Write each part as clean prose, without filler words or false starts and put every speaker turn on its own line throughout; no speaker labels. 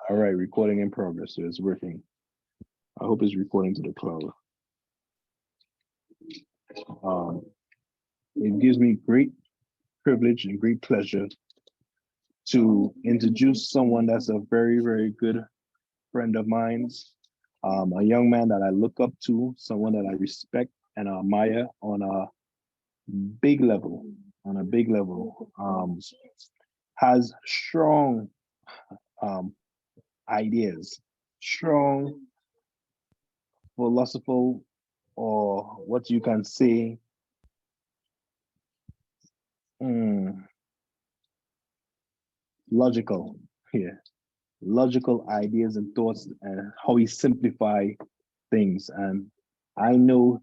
All right, recording in progress, so it's working. I hope it's recording to the cloud. It gives me great privilege and great pleasure to introduce someone that's a very, very good friend of mine, a young man that I look up to, someone that I respect and admire on a big level, has strong ideas, strong philosophical, or what you can say, logical, logical ideas and thoughts and how he simplify things. And I know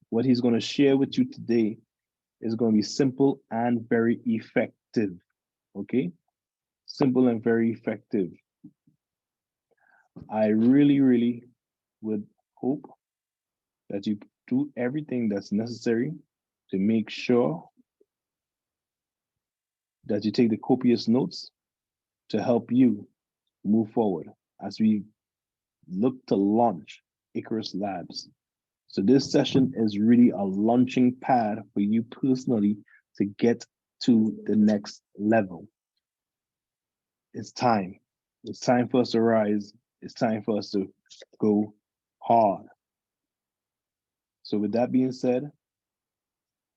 what he's going to share with you today is going to be simple and very effective. Okay, simple and very effective. I really would hope that you do everything that's necessary to make sure that you take the copious notes to help you move forward as we look to launch iLabs. So this session is really a launching pad for you personally to get to the next level. It's time. It's time for us to rise. It's time for us to go hard. So with that being said,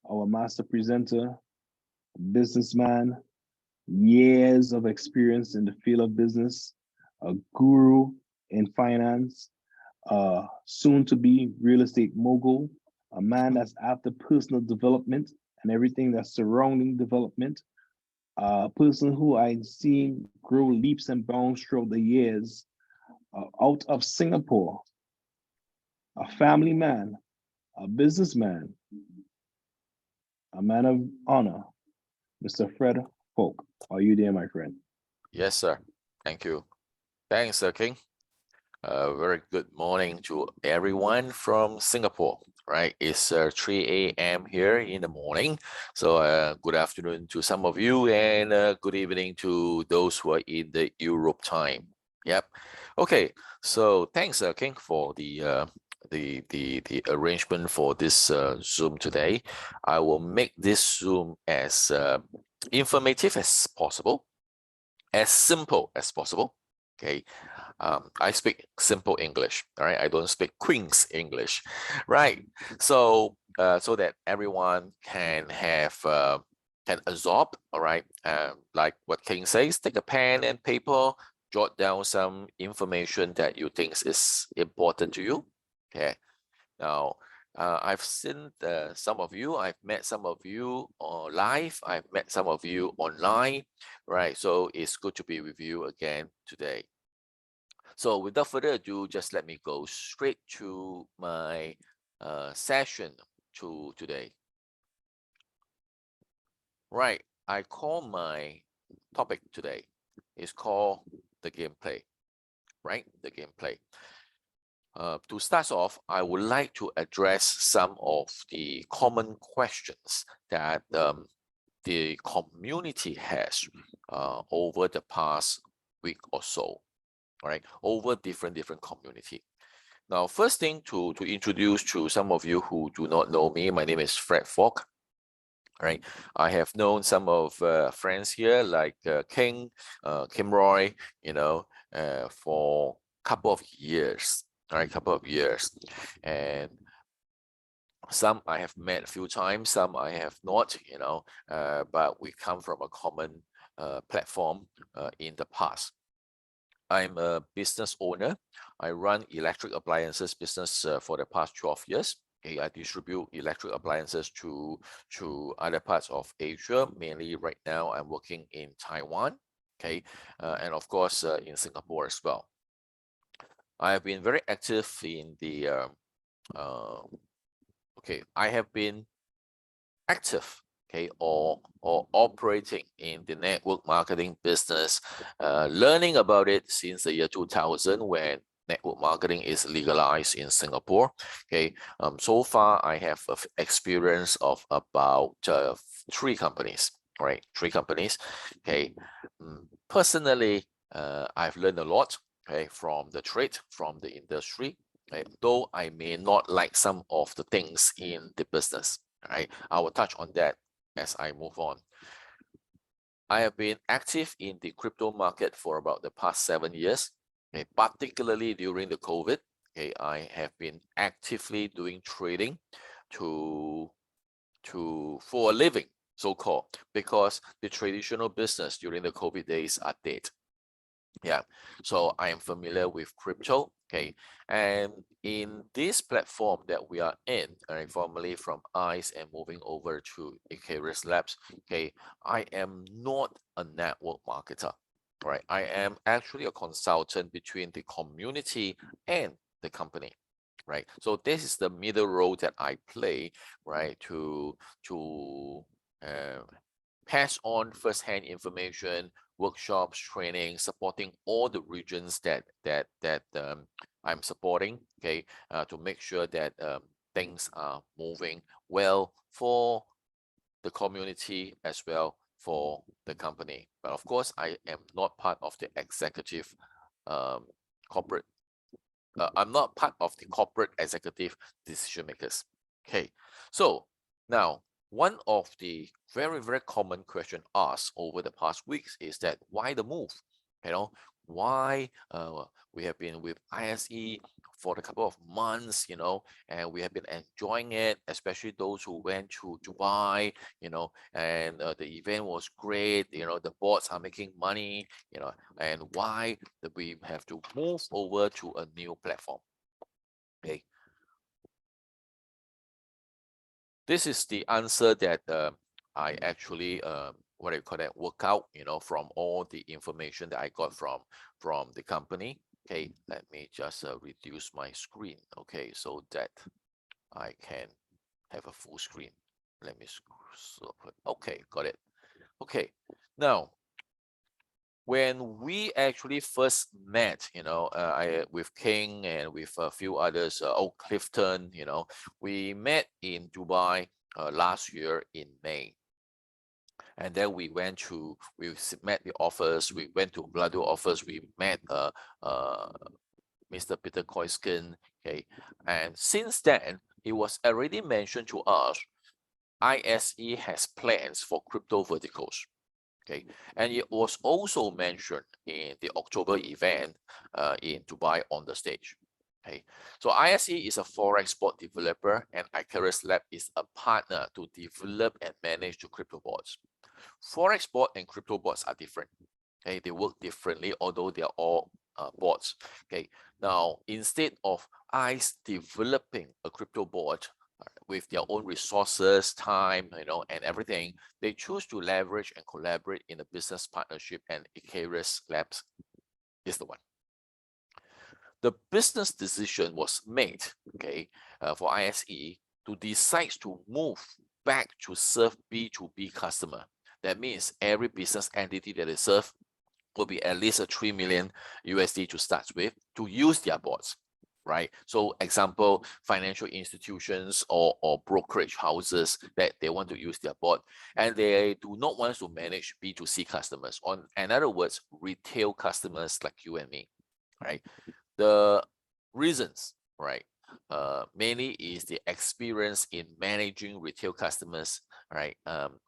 our master presenter, businessman, years of experience in the field of business, a guru in finance, soon to be real estate mogul, a man that's after personal development and everything that's surrounding development, a person who I've seen grow leaps and bounds throughout the years, out of Singapore, a family man, a businessman, a man of honor, Mr. Fred Folk. Are you there, my friend?
Yes, sir. Thank you. Thanks, Sir King. Very good morning to everyone from Singapore, right? It's 3 a.m. here in the morning. So good afternoon to some of you and good evening to those who are in the Europe time. Yep. Okay. So thanks, Sir King, for the arrangement for this Zoom today. I will make this Zoom as informative as possible, as simple as possible. Okay, I speak simple English. All right, I don't speak Queen's English, right? So so that everyone can have can absorb. All right, like what King says, take a pen and paper, jot down some information that you think is important to you. Okay, now I've seen some of you, I've met some of you live, I've met some of you online, right? So it's good to be with you again today. So without further ado, just let me go straight to my session today. Right, I call my topic today is called the gameplay, right? The gameplay. To start off, I would like to address some of the common questions that the community has over the past week or so, right? Over different community. Now, first thing to introduce to some of you who do not know me, my name is Fred Falk. Right, I have known some of friends here like King, Kim Roy, you know, for a couple of years. All right, couple of years, and some I have met a few times, some I have not, you know, but we come from a common platform in the past. I'm a business owner. I run electric appliances business for the past 12 years. Okay, I distribute electric appliances to other parts of Asia. Mainly right now, I'm working in Taiwan. Okay, and of course in Singapore as well. I have been very active in the I have been active, okay, or operating in the network marketing business, learning about it since the year 2000 when network marketing is legalized in Singapore. Okay, so far I have experience of about 3 companies, right? 3 companies. Okay, personally, I've learned a lot. okay, from the trade, from the industry, right? Though I may not like some of the things in the business, right? I will touch on that as I move on. I have been active in the crypto market for about the past 7 years, okay, particularly during the COVID. Okay, I have been actively doing trading to for a living, so-called, because the traditional business during the COVID days are dead. Yeah, so I am familiar with crypto. Okay, and in this platform that we are in, formerly from ICE and moving over to Icarus Labs, okay, I am not a network marketer, right? I am actually a consultant between the community and the company, right? So this is the middle role that I play, right, to uh, pass on first-hand information, workshops, training, supporting all the regions that I'm supporting, okay, to make sure that things are moving well for the community as well for the company. But of course, I am not part of the executive corporate. I'm not part of the corporate executive decision makers. Okay, so now one of the very common question asked over the past weeks is that why the move? You know, why we have been with ISE for a couple of months, you know, and we have been enjoying it, especially those who went to Dubai, you know, and the event was great, you know, the boards are making money, you know, and why that we have to move over to a new platform. Okay, this is the answer that I actually what do you call that, work out, you know, from all the information that I got from the company. Okay, let me just reduce my screen, okay, so that I can have a full screen. Let me okay, got it. Okay, now when we actually first met, you know, I with King and with a few others, Clifton, you know, we met in Dubai last year in May. And then we met the office, we went to Vlado office, we met Mr. Peter Koiskin, okay. And since then, it was already mentioned to us, ISE has plans for crypto verticals. Okay, and it was also mentioned in the October event in Dubai on the stage. Okay, so ISE is a forex bot developer, and Icarus Lab is a partner to develop and manage the crypto bots. Forex bot and crypto bots are different. Okay, they work differently, although they are all bots. Okay, now instead of ICE developing a crypto bot with their own resources, time, you know, and everything, they choose to leverage and collaborate in a business partnership, and Icarus Labs is the one. The business decision was made, okay, for ISE to decide to move back to serve B2B customer. That means every business entity that they serve will be at least a 3 million USD to start with to use their bots, right? So example, financial institutions or brokerage houses that they want to use their bot, and they do not want to manage B2C customers. In other words, retail customers like you and me, right? The reasons, right, mainly is the experience in managing retail customers, right,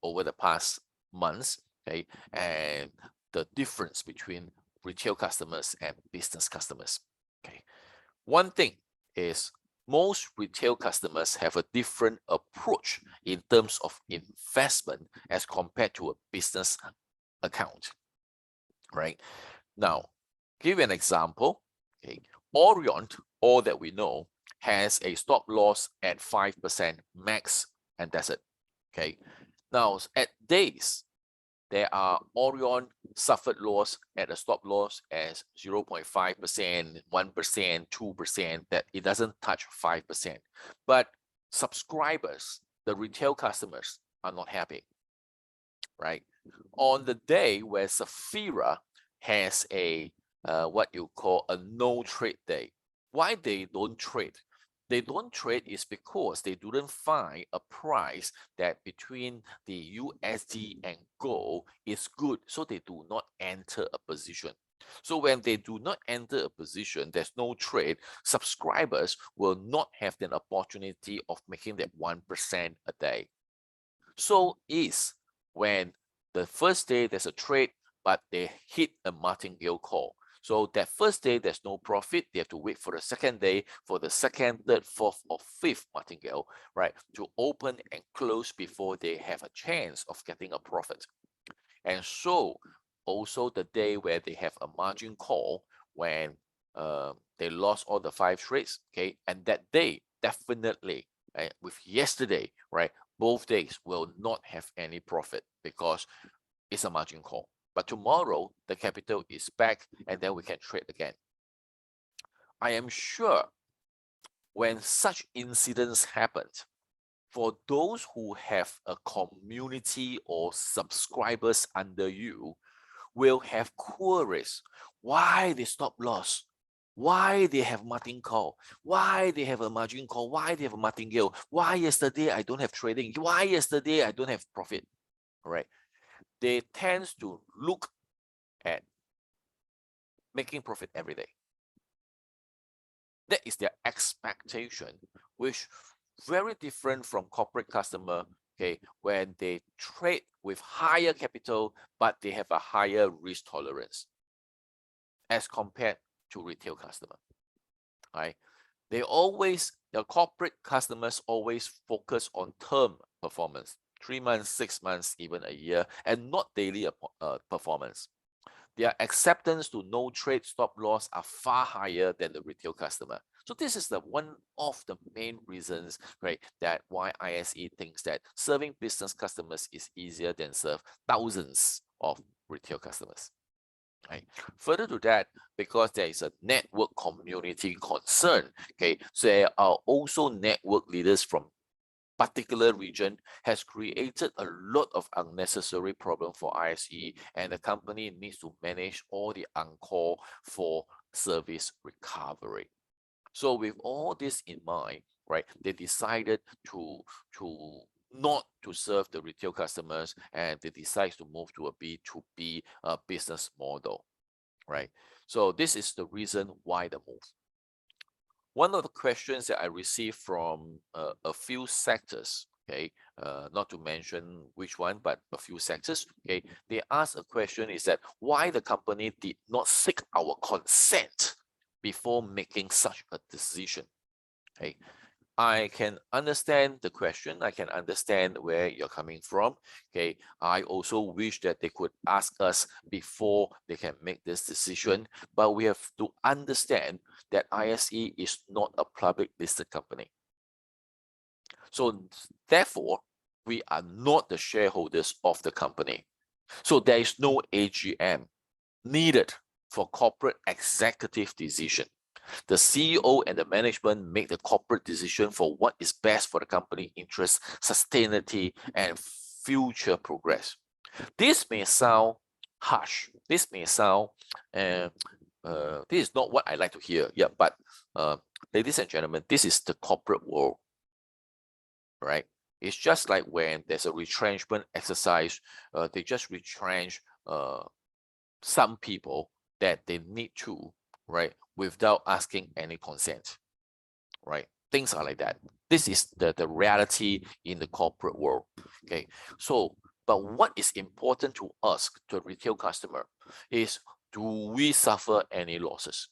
over the past months, okay, and the difference between retail customers and business customers. Okay, one thing is most retail customers have a different approach in terms of investment as compared to a business account, right? Now, give you an example. Okay, Orion, all that we know, has a stop loss at 5% max, and that's it. Okay, now at days, there are Orion suffered loss at a stop loss as 0.5%, 1%, 2%, that it doesn't touch 5%. But subscribers, the retail customers, are not happy, right? On the day where Saphira has a what you call a no trade day, why they don't trade? They don't trade is because they didn't find a price that between the USD and gold is good, so they do not enter a position. So when they do not enter a position, there's no trade, subscribers will not have an opportunity of making that 1% a day. So is when the first day there's a trade, but they hit a martingale call. So that first day, there's no profit. They have to wait for the second day, for the second, third, fourth, or fifth martingale, right, to open and close before they have a chance of getting a profit. And so also the day where they have a margin call, when they lost all the 5 trades, okay, and that day definitely, right, with yesterday, right, both days will not have any profit because it's a margin call. But tomorrow the capital is back and then we can trade again. I am sure when such incidents happen, for those who have a community or subscribers under you, will have queries. Why they stop loss? Why they have margin call? Why they have a margin call? Why they have a martingale? Why yesterday I don't have trading? Why yesterday I don't have profit? All right. They tend to look at making profit every day. That is their expectation, which very different from corporate customer, okay, when they trade with higher capital, but they have a higher risk tolerance as compared to retail customer, right? The corporate customers always focus on term performance, 3 months, 6 months, even a year, and not daily performance. Their acceptance to no trade stop loss are far higher than the retail customer. So this is the one of the main reasons, right, that why ISE thinks that serving business customers is easier than serve thousands of retail customers. Right. Further to that, because there is a network community concern, okay, so there are also network leaders from particular region has created a lot of unnecessary problem for ISE, and the company needs to manage all the on-call for service recovery. So with all this in mind, right, they decided to not to serve the retail customers, and they decide to move to a B2B business model, right? So this is the reason why the move. One of the questions that I received from a few sectors, okay, not to mention which one, but a few sectors, okay, they asked a question is that why the company did not seek our consent before making such a decision. Okay, I can understand the question. I can understand where you're coming from. Okay, I also wish that they could ask us before they can make this decision, but we have to understand that ISE is not a public listed company. So therefore, we are not the shareholders of the company. So there is no AGM needed for corporate executive decision. The CEO and the management make the corporate decision for what is best for the company interest, sustainability, and future progress. This may sound harsh. This may sound, this is not what I like to hear. Yeah, but ladies and gentlemen, this is the corporate world, right? It's just like when there's a retrenchment exercise, they just retrench some people that they need to, right, without asking any consent, right? Things are like that. This is the reality in the corporate world, okay? So, but what is important to us, to a retail customer, is do we suffer any losses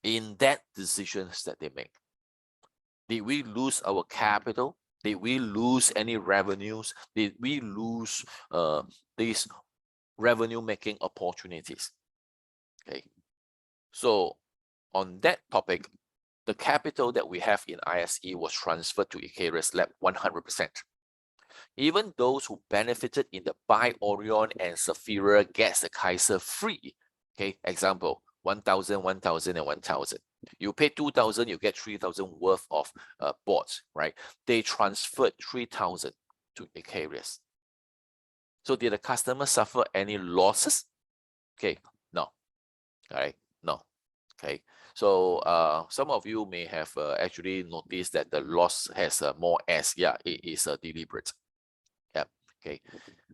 in that decisions that they make? Did we lose our capital? Did we lose any revenues? Did we lose these revenue making opportunities? Okay, so on that topic, the capital that we have in ISE was transferred to Icarus Lab 100%. Even those who benefited in the buy Orion and Sapphira gets the Kaiser free. Okay, example, 1,000, 1,000, and 1,000. You pay 2,000, you get 3,000 worth of bots, right? They transferred 3,000 to Icarus. So did the customer suffer any losses? Okay, no. All right, no. Okay, so some of you may have actually noticed that the loss has more S. Yeah, it is deliberate. Yeah, okay.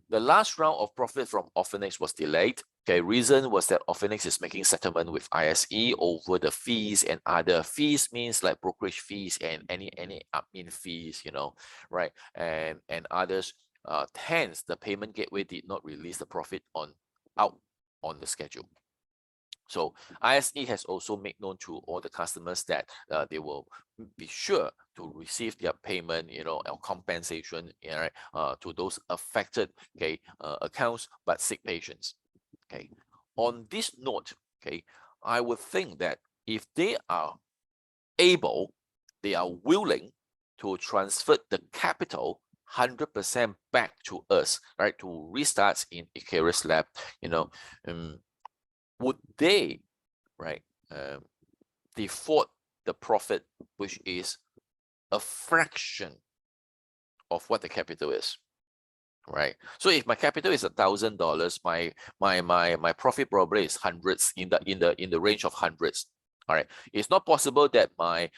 The last round of profit from Orphanex was delayed. Okay, reason was that Orphanix is making settlement with ISE over the fees and other fees, means like brokerage fees and any admin fees, you know, right? And others. Hence, the payment gateway did not release the profit out on the schedule. So ISE has also made known to all the customers that they will be sure to receive their payment, you know, or compensation, right, to those affected, okay, accounts, but seek patience. Okay. On this note, okay, I would think that if they are able, they are willing to transfer the capital 100% back to us, right, to restart in Icarus Lab, you know, would they, right, default the profit, which is a fraction of what the capital is, right? So if my capital is $1,000, my profit probably is hundreds, in the range of hundreds. All right, it's not possible that my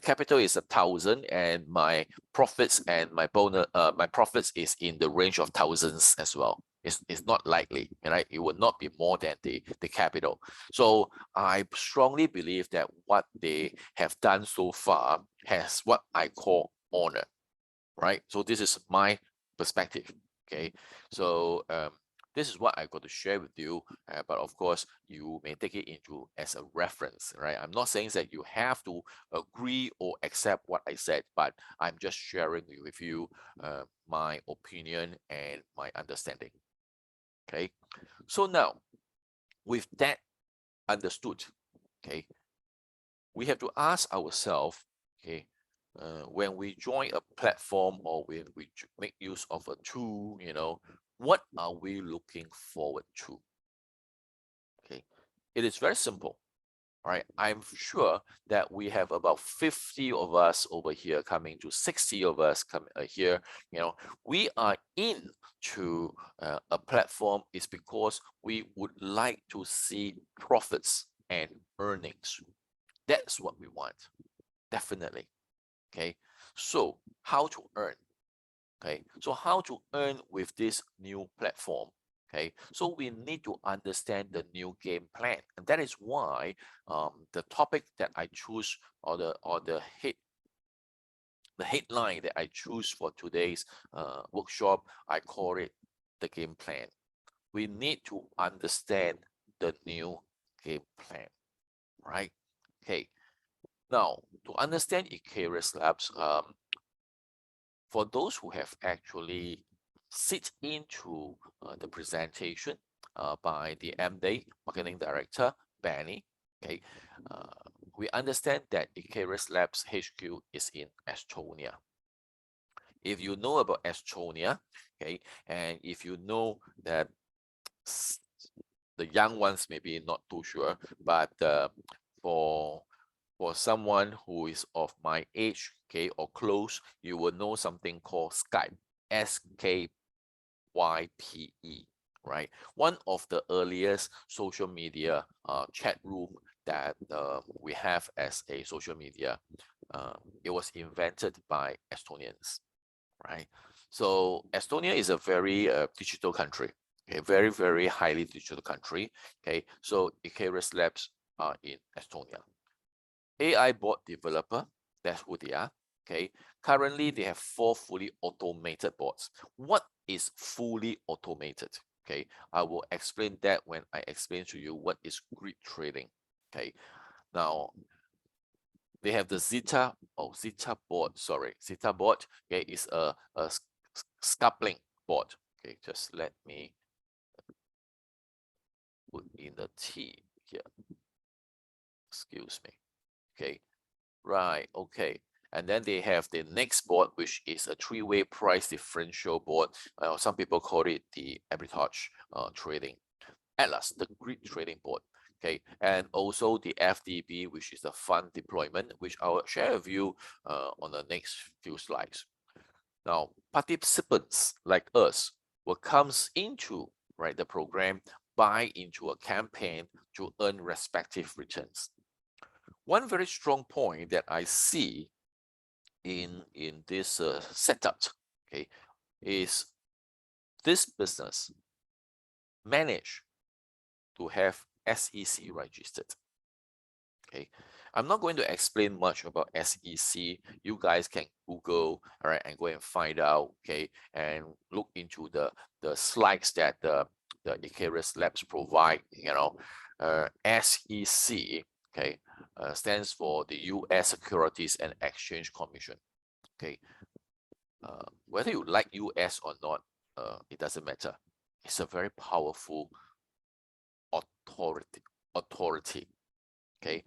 capital is 1,000 and my profits and my bonus my profits is in the range of thousands as well. It's not likely, right? It would not be more than the capital. So I strongly believe that what they have done so far has what I call honor, right? So this is my perspective. Okay, so this is what I got to share with you, but of course you may take it into as a reference, right? I'm not saying that you have to agree or accept what I said, but I'm just sharing with you my opinion and my understanding. Okay, so now with that understood, okay, we have to ask ourselves, okay, when we join a platform or when we make use of a tool, you know, what are we looking forward to? Okay, it is very simple. All right, I'm sure that we have about 50 of us over here coming to 60 of us come here. You know, we are in to a platform is because we would like to see profits and earnings. That's what we want, definitely. Okay, so how to earn? Okay, so how to earn with this new platform? Okay, so we need to understand the new game plan, and that is why the topic that I choose, or the headline that I choose for today's workshop, I call it the game plan. We need to understand the new game plan, right? Okay, now to understand Icarus Labs, for those who have actually sit into the presentation by the MD Marketing Director, Benny, okay, we understand that Icarus Labs HQ is in Estonia. If you know about Estonia, okay, and if you know that the young ones maybe not too sure, but for someone who is of my age, okay, or close, you will know something called Skype, SKYPE, right? One of the earliest social media chat room that we have as a social media. It was invented by Estonians, right? So Estonia is a very digital country, okay, very, very highly digital country, okay? So Icarus Labs are in Estonia. AI bot developer, that's who they are. Okay, currently they have 4 fully automated bots. What is fully automated? Okay, I will explain that when I explain to you what is grid trading. Okay, now they have the Zeta bot. Sorry, Zeta bot. Okay, is a scoupling bot. Okay, just let me put in the T here. Excuse me. Okay. Right, okay. And then they have the next board, which is a three-way price differential board. Some people call it the arbitrage trading. Atlas, the grid trading board. Okay, and also the FDB, which is the fund deployment, which I will share with you on the next few slides. Now, participants like us will comes into the program, buy into a campaign to earn respective returns. One very strong point that I see in this setup, okay, is this business manage to have SEC registered. Okay, I'm not going to explain much about SEC. You guys can Google, all right, and go and find out, okay, and look into the slides that the Icarus Labs provide. SEC, okay, stands for the U.S. Securities and Exchange Commission. Okay, whether you like US or not, it doesn't matter. It's a very powerful authority. Okay,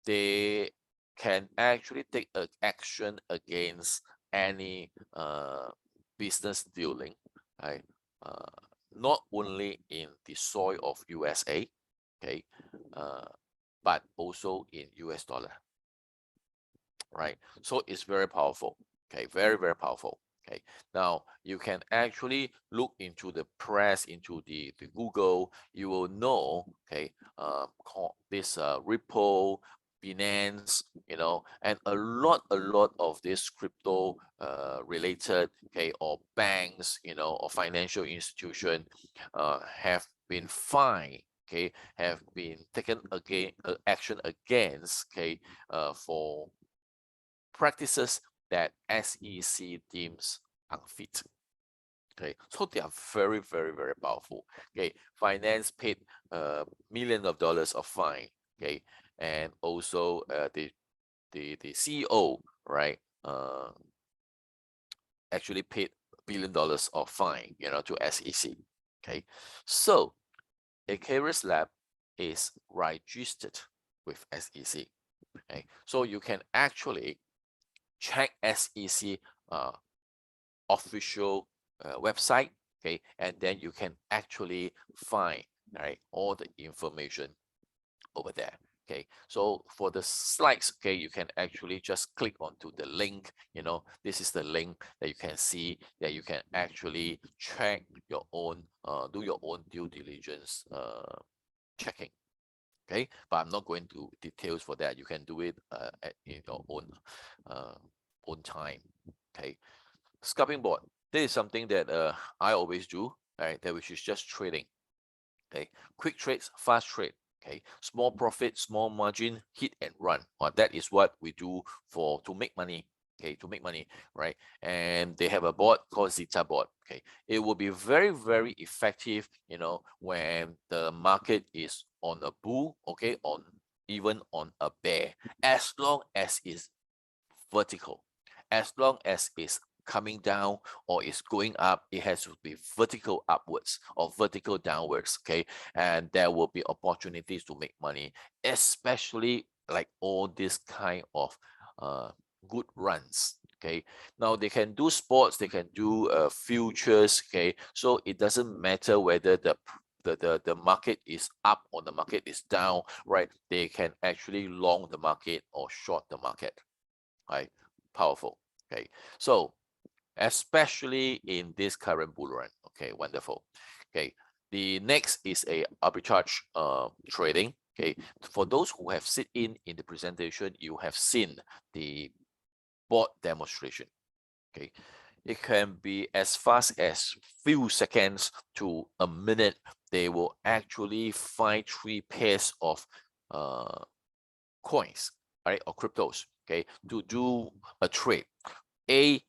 they can actually take action against any business dealing, right? Not only in the soil of USA, okay, but also in US dollar, right? So it's very powerful. Okay, very, very powerful. Okay, now you can actually look into the press, into the Google. You will know, okay, this Ripple, Binance, and a lot of this crypto related, okay, or banks, or financial institution have been fined, okay, have been taken action against, okay, for practices that SEC deems unfit. Okay, so they are very, very, very powerful. Okay, finance paid millions of dollars of fine. Okay, and also the CEO, right, actually paid $1 billion of fine, to SEC. Okay, so Icarus Lab is registered with SEC. Okay, so you can actually check SEC official website, okay, and then you can actually find, right, all the information over there. Okay, so for the slides, okay, you can actually just click onto the link. This is the link that you can see that you can actually check your own, do your own due diligence checking. Okay, but I'm not going to details for that. You can do it at your own time. Okay, scalping board. This is something that I always do, right? That which is just trading. Okay, quick trades, fast trade. Okay, small profit, small margin, hit and run. That is what we do to make money. Okay, to make money, right? And they have a board called Zeta board. Okay, it will be very, very effective, when the market is on a bull, okay, even on a bear, as long as it's vertical, as long as it's coming down or is going up, it has to be vertical upwards or vertical downwards. Okay, and there will be opportunities to make money, especially like all this kind of good runs. Okay, now they can do sports, they can do futures. Okay, so it doesn't matter whether the market is up or the market is down, right? They can actually long the market or short the market. Right, powerful. Okay, so especially in this current bull run. Okay, wonderful. Okay, the next is a arbitrage trading. Okay, for those who have sit in the presentation, you have seen the board demonstration. Okay, it can be as fast as few seconds to a minute. They will actually find 3 pairs of coins, right, or cryptos, okay, to do a trade. A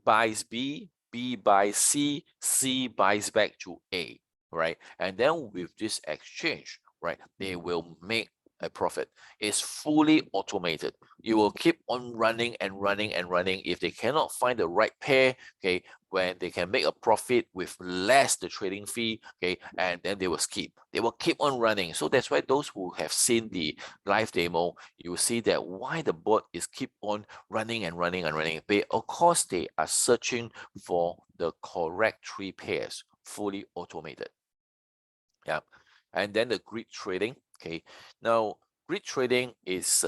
buys B, B buys C, C buys back to A, right? And then with this exchange, right, they will make a profit. It's fully automated. You will keep on running and running and running. If they cannot find the right pair, okay, when they can make a profit with less the trading fee, okay, and then they will skip. They will keep on running. So that's why those who have seen the live demo, you will see that why the bot is keep on running and running and running. But of course, they are searching for the correct 3 pairs, fully automated. Yeah, and then the grid trading. Okay, now grid trading is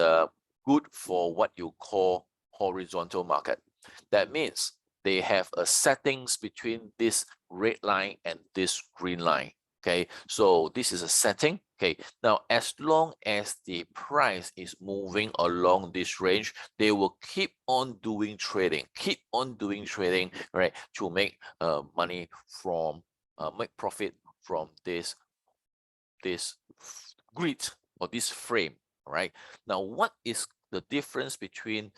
good for what you call horizontal market. That means they have a settings between this red line and this green line. Okay, so this is a setting. Okay, now as long as the price is moving along this range, they will keep on doing trading, right, to make money from make profit from this this grid or this frame, right? Now, what is the difference between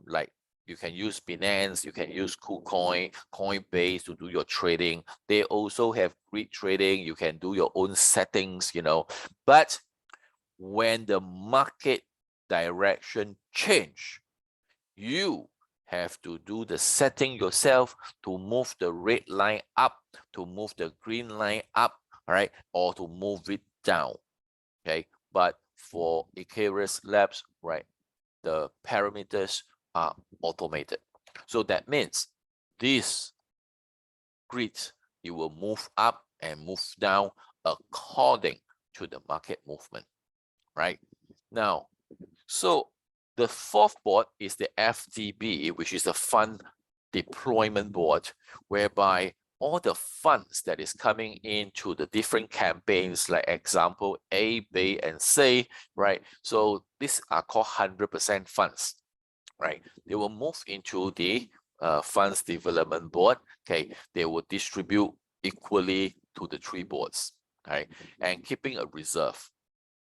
like you can use Binance, you can use KuCoin, Coinbase to do your trading. They also have grid trading. You can do your own settings, you know. But when the market direction change, you have to do the setting yourself to move the red line up, to move the green line up, all right, or to move it down. Okay, but for Icarus Labs, right, the parameters are automated. So that means this grid, it will move up and move down according to the market movement, right? Now, so the fourth board is the FDB, which is the fund deployment board, whereby all the funds that is coming into the different campaigns, like example A, B, and C, right? So these are called 100% funds, right? They will move into the funds development board. Okay, they will distribute equally to the three boards, right? And keeping a reserve,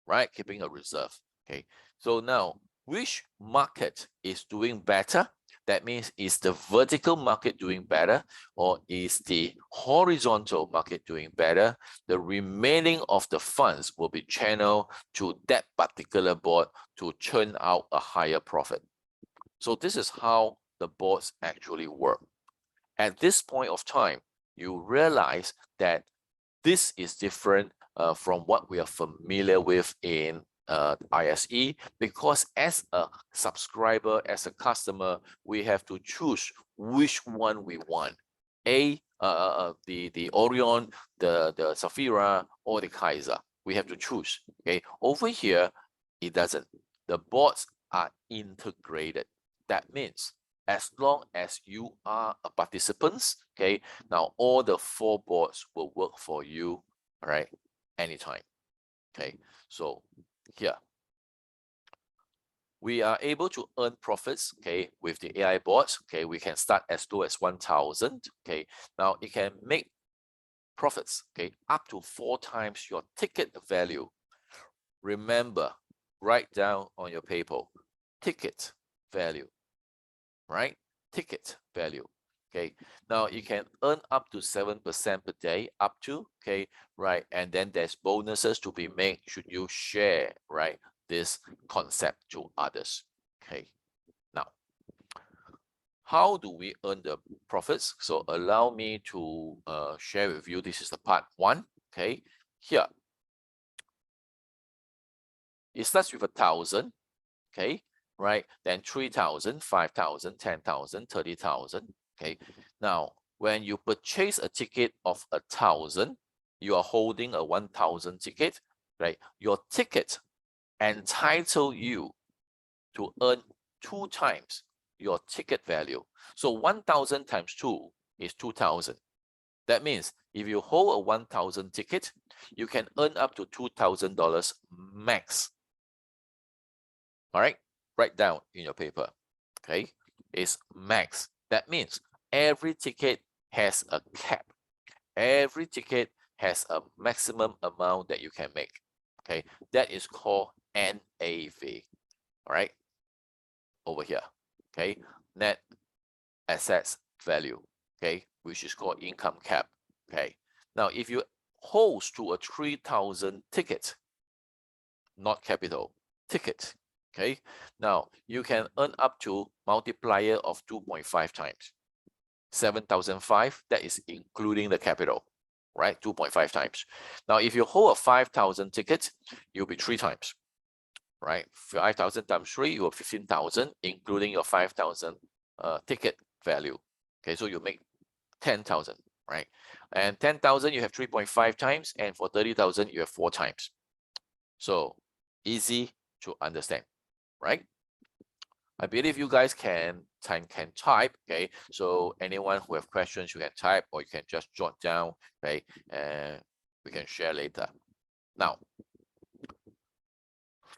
right? Keeping a reserve. Okay, so now which market is doing better? That means, is the vertical market doing better, or is the horizontal market doing better? The remaining of the funds will be channeled to that particular board to churn out a higher profit. So this is how the boards actually work. At this point of time, you realize that this is different from what we are familiar with in ISE, because as a subscriber, as a customer, we have to choose which one we want. The Orion, the Safira, or the Kaiser. We have to choose. Okay, over here, it doesn't. The boards are integrated. That means as long as you are a participant, okay, now all the four boards will work for you, all right, anytime. Okay, so here we are able to earn profits, okay, with the AI boards. Okay, we can start as low as 1,000. Okay, now it can make profits, okay, up to 4 times your ticket value. Remember, write down on your paper, ticket value, right? Ticket value. Okay, now you can earn up to 7% per day, up to, okay, right? And then there's bonuses to be made should you share, right, this concept to others. Okay, now how do we earn the profits? So allow me to share with you. This is the part 1. Okay, here it starts with 1,000. Okay, right? Then 3,000, 5,000, 10,000, 30,000. Okay, now when you purchase a ticket of 1,000, you are holding a 1,000 ticket, right? Your ticket entitle you to earn 2 times your ticket value. So 1,000 times 2 is 2,000. That means if you hold a 1,000 ticket, you can earn up to $2,000 max. All right, write down in your paper. Okay, it's max. That means every ticket has a cap. Every ticket has a maximum amount that you can make. Okay, that is called NAV. All right, over here. Okay, net assets value. Okay, which is called income cap. Okay, now if you hold to a 3,000 ticket, not capital, ticket. Okay, now you can earn up to multiplier of 2.5 times. 7,005, that is including the capital, right? 2.5 times. Now, if you hold a 5,000 ticket, you'll be 3 times, right? 5,000 times 3, you have 15,000, including your 5,000 ticket value. Okay, so you make 10,000, right? And 10,000, you have 3.5 times, and for 30,000, you have 4 times. So easy to understand, right? I believe you guys can type, okay? So anyone who have questions, you can type, or you can just jot down, okay? And we can share later. Now,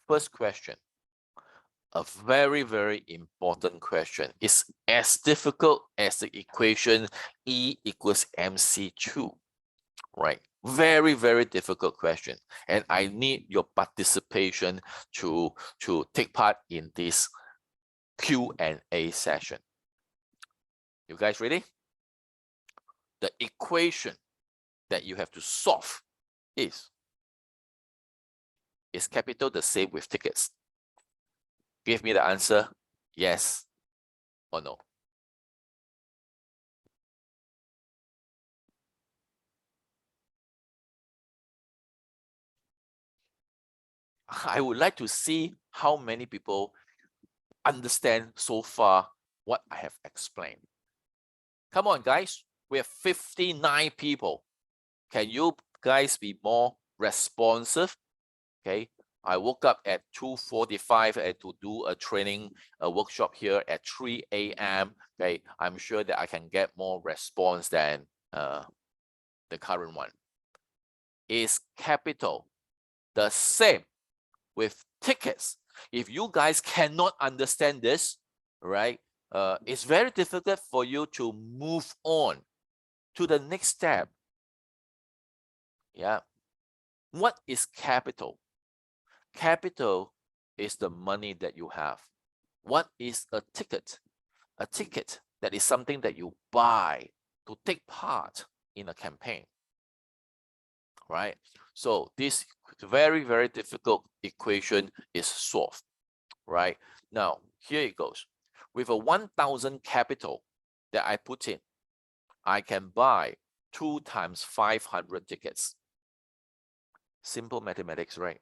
first question, a very, very important question. It's as difficult as the equation E equals MC2, right? Very, very difficult question. And I need your participation to take part in this Q&A session. You guys ready? The equation that you have to solve is capital the same with tickets? Give me the answer, yes or no. I would like to see how many people understand so far what I have explained. Come on, guys. We have 59 people. Can you guys be more responsive? Okay. I woke up at 2:45 and to do a training, a workshop here at 3 a.m. Okay. I'm sure that I can get more response than the current one. Is capital the same with tickets? If you guys cannot understand this, right, it's very difficult for you to move on to the next step. Yeah. What is capital? Capital is the money that you have. What is a ticket? A ticket, that is something that you buy to take part in a campaign, right? So this very, very difficult equation is solved, right? Now, here it goes. With a 1,000 capital that I put in, I can buy 2 times 500 tickets. Simple mathematics, right?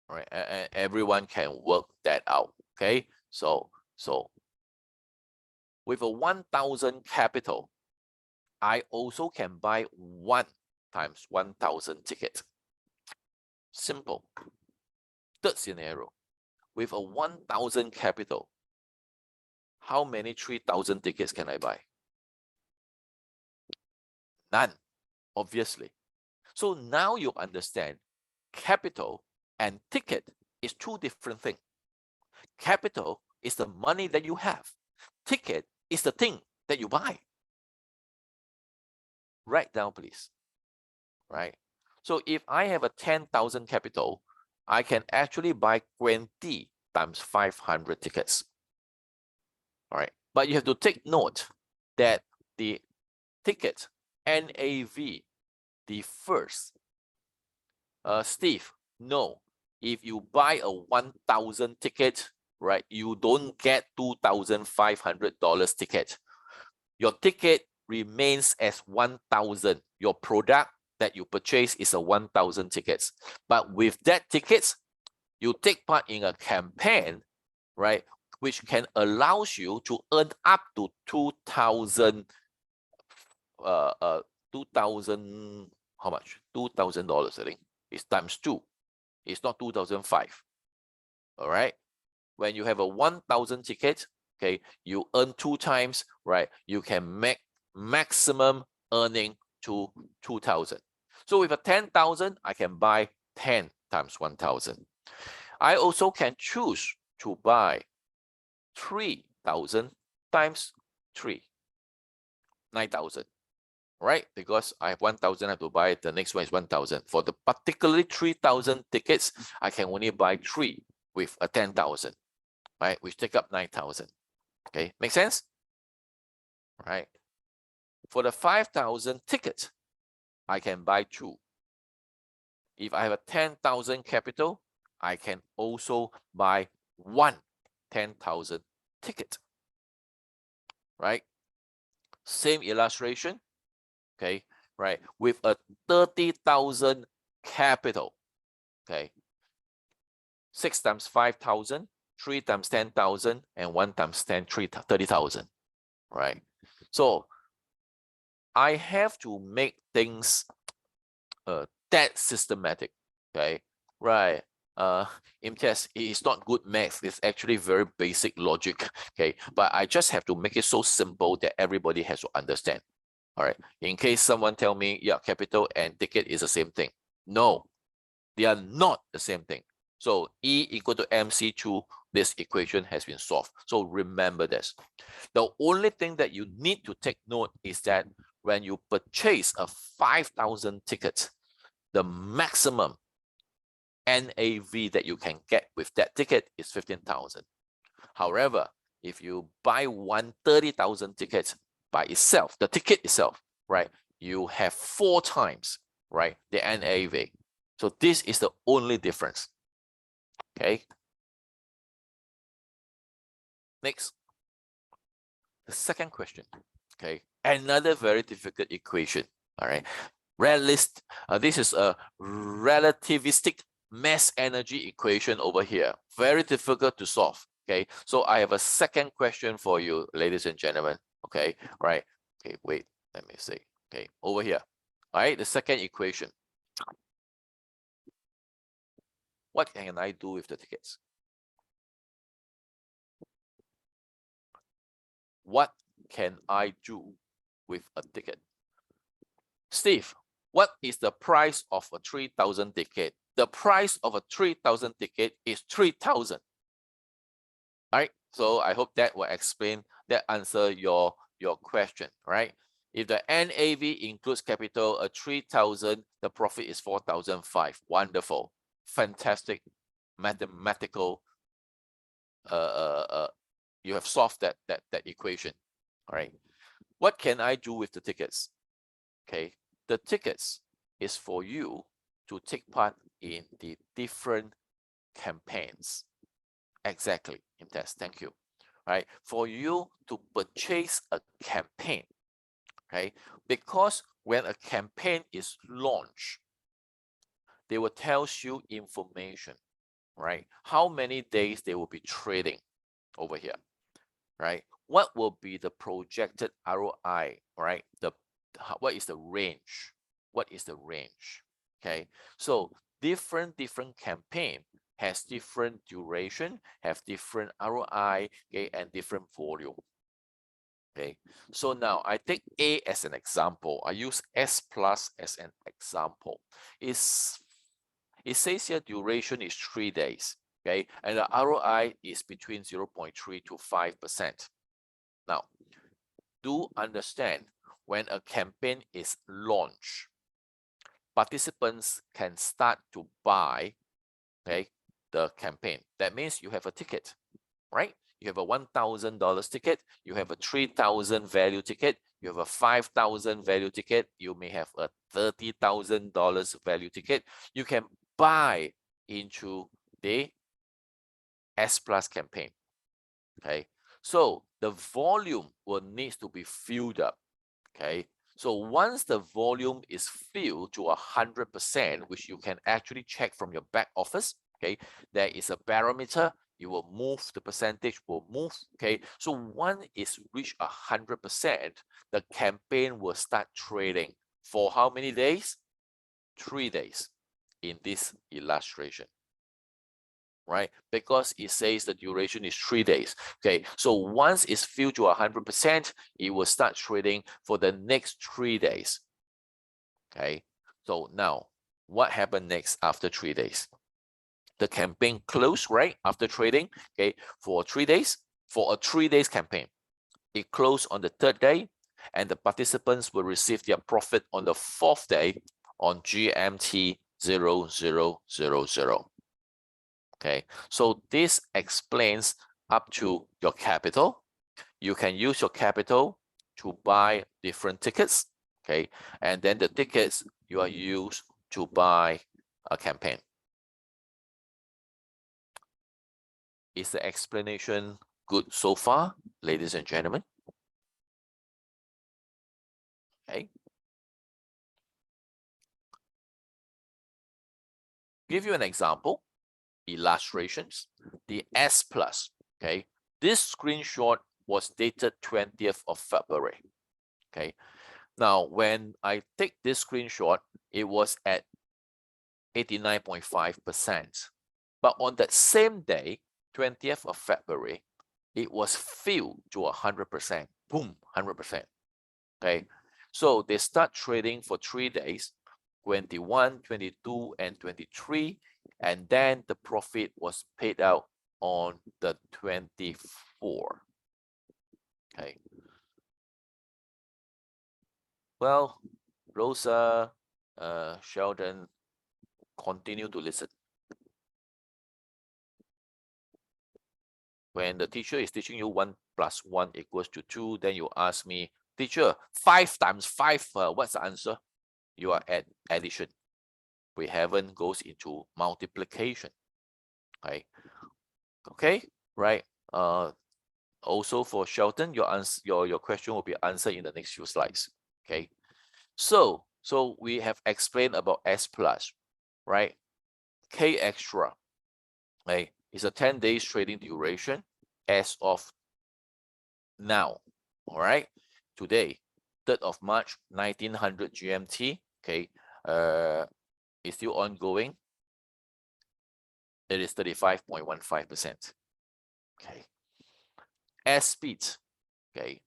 Right, everyone can work that out. Okay, so with a 1,000 capital, I also can buy 1 times 1,000 tickets. Simple. Third scenario, with a 1,000 capital, how many 3,000 tickets can I buy? None, obviously. So now you understand capital and ticket is 2 different things. Capital is the money that you have. Ticket is the thing that you buy. Write down, please. Right? So if I have a 10,000 capital, I can actually buy 20 times 500 tickets. All right. But you have to take note that the ticket NAV differs. Steve, no. If you buy a 1,000 ticket, right, you don't get $2,500 ticket. Your ticket remains as 1,000. Your product that you purchase is a 1,000 tickets. But with that tickets, you take part in a campaign, right, which can allows you to earn up to 2,000. 2,000. How much? $2,000. I think it's times 2. It's not 2,005. All right. When you have a 1,000 ticket, okay, you earn 2 times, right? You can make maximum earning to 2,000. So with a 10,000, I can buy 10 times 1,000. I also can choose to buy 3,000 times 3, 9,000. Right? Because I have 1,000, I have to buy, the next one is 1,000. For the particularly 3,000 tickets, I can only buy 3 with a 10,000, right? Which take up 9,000. Okay, make sense? Right? For the 5,000 tickets, I can buy 2. If I have a 10,000 capital, I can also buy 1 10,000 ticket. Right? Same illustration. Okay, right, with a 30,000 capital, okay, 6 times 5,000, 3 times 10,000, and 1 times 10, 30,000, right? So I have to make things that systematic, okay, right? Indepth, it's not good math, it's actually very basic logic, okay, but I just have to make it so simple that everybody has to understand. All right. In case someone tell me, yeah, capital and ticket is the same thing. No, they are not the same thing. So E equal to MC2, this equation has been solved. So remember this. The only thing that you need to take note is that when you purchase a 5,000 ticket, the maximum NAV that you can get with that ticket is 15,000. However, if you buy 130,000 tickets by itself, the ticket itself, right, you have 4 times, right, the NAV. So this is the only difference. Okay. Next, the second question. Okay, another very difficult equation. All right, this is a relativistic mass energy equation over here. Very difficult to solve. Okay, so I have a second question for you, ladies and gentlemen. Okay, right. Okay, wait, let me see. Okay, over here. All right, the second equation. What can I do with the tickets? What can I do with a ticket? Steve, what is the price of a 3,000 ticket? The price of a 3,000 ticket is 3,000. All right, so I hope that will explain, that answer your question, right? If the NAV includes capital, a 3,000, the profit is 4,005. Wonderful, fantastic mathematical. You have solved that equation. All right, what can I do with the tickets? Okay, the tickets is for you to take part in the different campaigns. Exactly, Indepth, thank you. Right, for you to purchase a campaign. Okay, because when a campaign is launched, they will tell you information, right? How many days they will be trading over here, right? What will be the projected ROI, right? What is the range? What is the range? Okay, so different campaign has different duration, have different ROI, okay, and different volume. Okay, so now I take A as an example. I use S plus as an example. It says here duration is 3 days. Okay, and the ROI is between 0.3 to 5%. Now, do understand, when a campaign is launched, participants can start to buy, okay, the campaign. That means you have a ticket, right? You have a $1,000 ticket, you have a 3,000 value ticket, you have a 5,000 value ticket, you may have a $30,000 value ticket. You can buy into the S Plus campaign. Okay, so the volume will need to be filled up. Okay, so once the volume is filled to 100%, which you can actually check from your back office, okay, there is a barometer. You will move, the percentage will move. Okay, so once it's reached 100%, the campaign will start trading for how many days? 3 days in this illustration, right? Because it says the duration is 3 days. Okay, so once it's filled to 100%, it will start trading for the next 3 days. Okay, so now what happened next after 3 days? The campaign closed, right? After trading, okay, for 3 days, for a 3 days campaign. It closed on the 3rd day, and the participants will receive their profit on the 4th day on GMT 0000. Okay, so this explains up to your capital. You can use your capital to buy different tickets, okay, and then the tickets you are used to buy a campaign. Is the explanation good so far, ladies and gentlemen? Okay. Give you an example, illustrations, the S Plus, okay. This screenshot was dated 20th of February, okay. Now, when I take this screenshot, it was at 89.5%. But on that same day, 20th of February, it was filled to 100%. Boom, 100%. Okay, so they start trading for 3 days, 21, 22, and 23, and then the profit was paid out on the 24. Okay. Well, Rosa, Sheldon, continue to listen. When the teacher is teaching you 1 + 1 = 2, then you ask me, teacher, 5 × 5, what's the answer? You are at addition. We haven't goes into multiplication, right? Okay, right? Also for Shelton, your question will be answered in the next few slides. Okay, so we have explained about S plus, right? K extra, right? It's a 10 days trading duration as of now. All right, today, 3rd of March, 1900 GMT. Okay, it's still ongoing. It is 35.15%. Okay, S speed. Okay,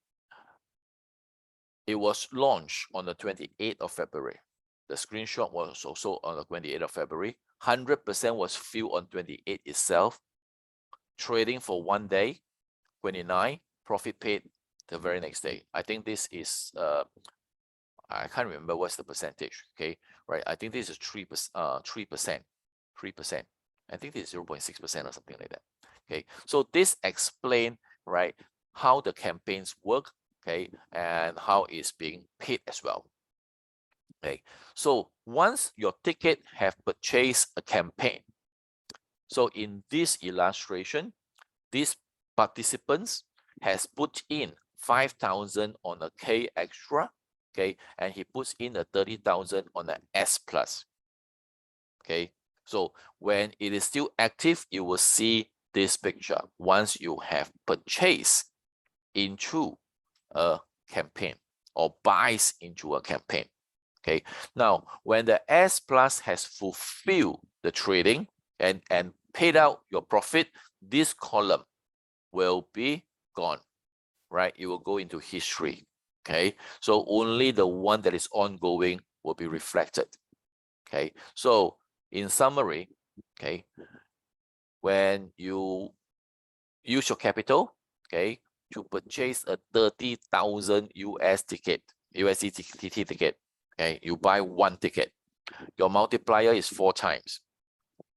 it was launched on the 28th of February. The screenshot was also on the 28th of February. 100% was filled on 28th itself. Trading for 1 day, 29, profit paid the very next day. I think this is, I can't remember what's the percentage, okay, right? I think this is 3%. I think this is 0.6% or something like that. Okay, so this explains, right, how the campaigns work, okay, and how it's being paid as well. Okay, so once your ticket have purchased a campaign, so in this illustration, these participants has put in 5,000 on a K extra, okay, and he puts in a 30,000 on the S plus. Okay, so when it is still active, you will see this picture once you have purchased into a campaign or buys into a campaign. Okay, now when the S plus has fulfilled the trading and paid out your profit, this column will be gone, right? It will go into history. Okay, so only the one that is ongoing will be reflected. Okay, so in summary, okay, when you use your capital, okay, to purchase a 30,000 USDT ticket, okay, you buy 1 ticket, your multiplier is 4 times.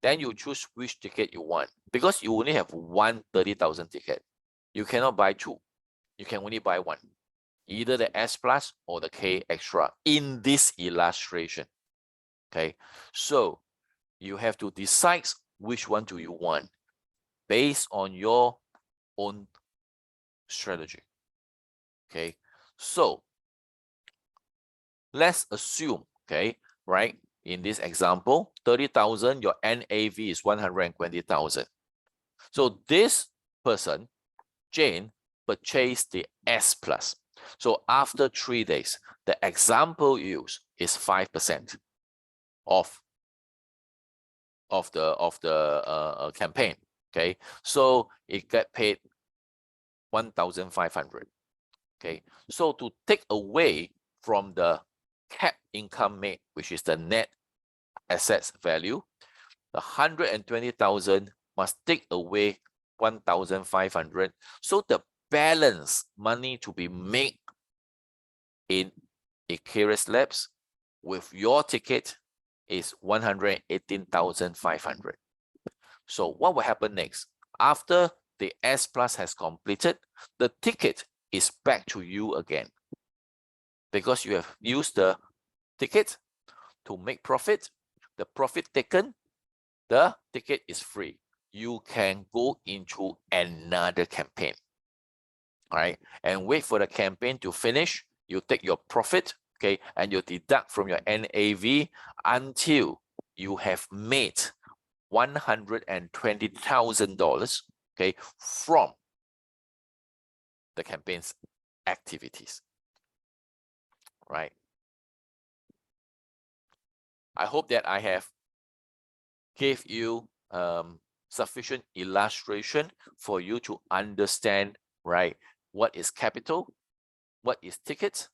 Then you choose which ticket you want. Because you only have 1 30,000 ticket, you cannot buy 2. You can only buy 1, either the S plus or the K extra in this illustration. Okay, so you have to decide which one do you want based on your own strategy. Okay, so let's assume, okay, right, in this example, 30,000, your NAV is 120,000. So this person, Jane, purchased the S plus. So after 3 days, the example use is 5% of the campaign. Okay, so it get paid 1,500. Okay, so to take away from the cap income made, which is the net assets value, the 120,000 must take away 1,500. So the balance money to be made in iLabs with your ticket is 118,500. So what will happen next? After the S plus has completed, the ticket is back to you again, because you have used the ticket to make profit. The profit taken, the ticket is free. You can go into another campaign, all right, and wait for the campaign to finish. You take your profit, okay, and you deduct from your NAV until you have made $120,000, okay, from the campaign's activities, right? I hope that I have gave you sufficient illustration for you to understand, right, what is capital, what is ticket,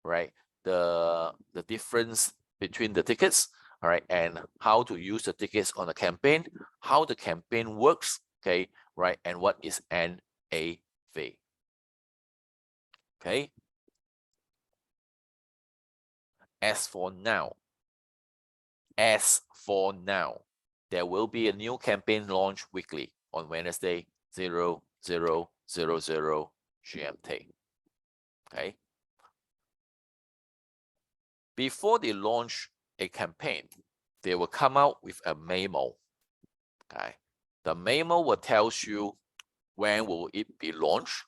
right, the difference between the tickets, all right, and how to use the tickets on a campaign, how the campaign works, okay, right, and what is NAV. Okay, as for now, As for now, there will be a new campaign launch weekly on Wednesday, 0000 GMT. Okay. Before they launch a campaign, they will come out with a memo. Okay. The memo will tell you when will it be launched,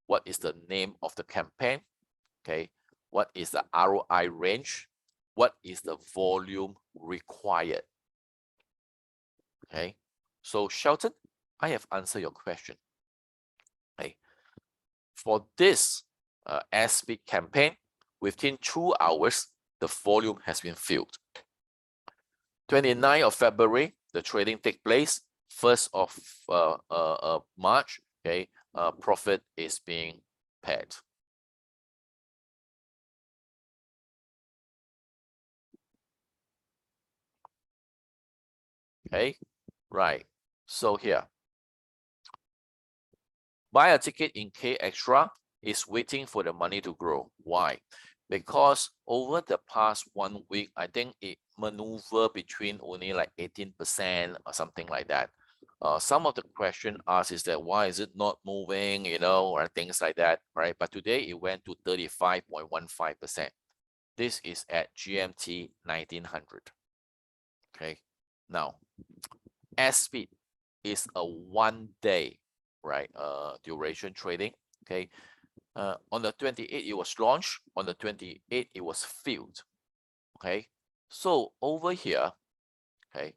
what is the name of the campaign, okay, what is the ROI range, what is the volume required. Okay, so Shelton, I have answered your question. Okay, for this S-Speed campaign, within 2 hours, the volume has been filled. 29th of February, the trading take place. 1st of March, okay, profit is being paid. Okay, right. So here, buy a ticket in K Extra is waiting for the money to grow. Why? Because over the past 1 week, I think it maneuvered between only like 18% or something like that. Some of the question asked is that why is it not moving, you know, or things like that, right? But today it went to 35.15%. This is at GMT 1900. Okay, now S-Speed is a 1 day, right, duration trading. Okay, on the 28th it was launched, on the 28th it was filled. Okay, so over here, okay,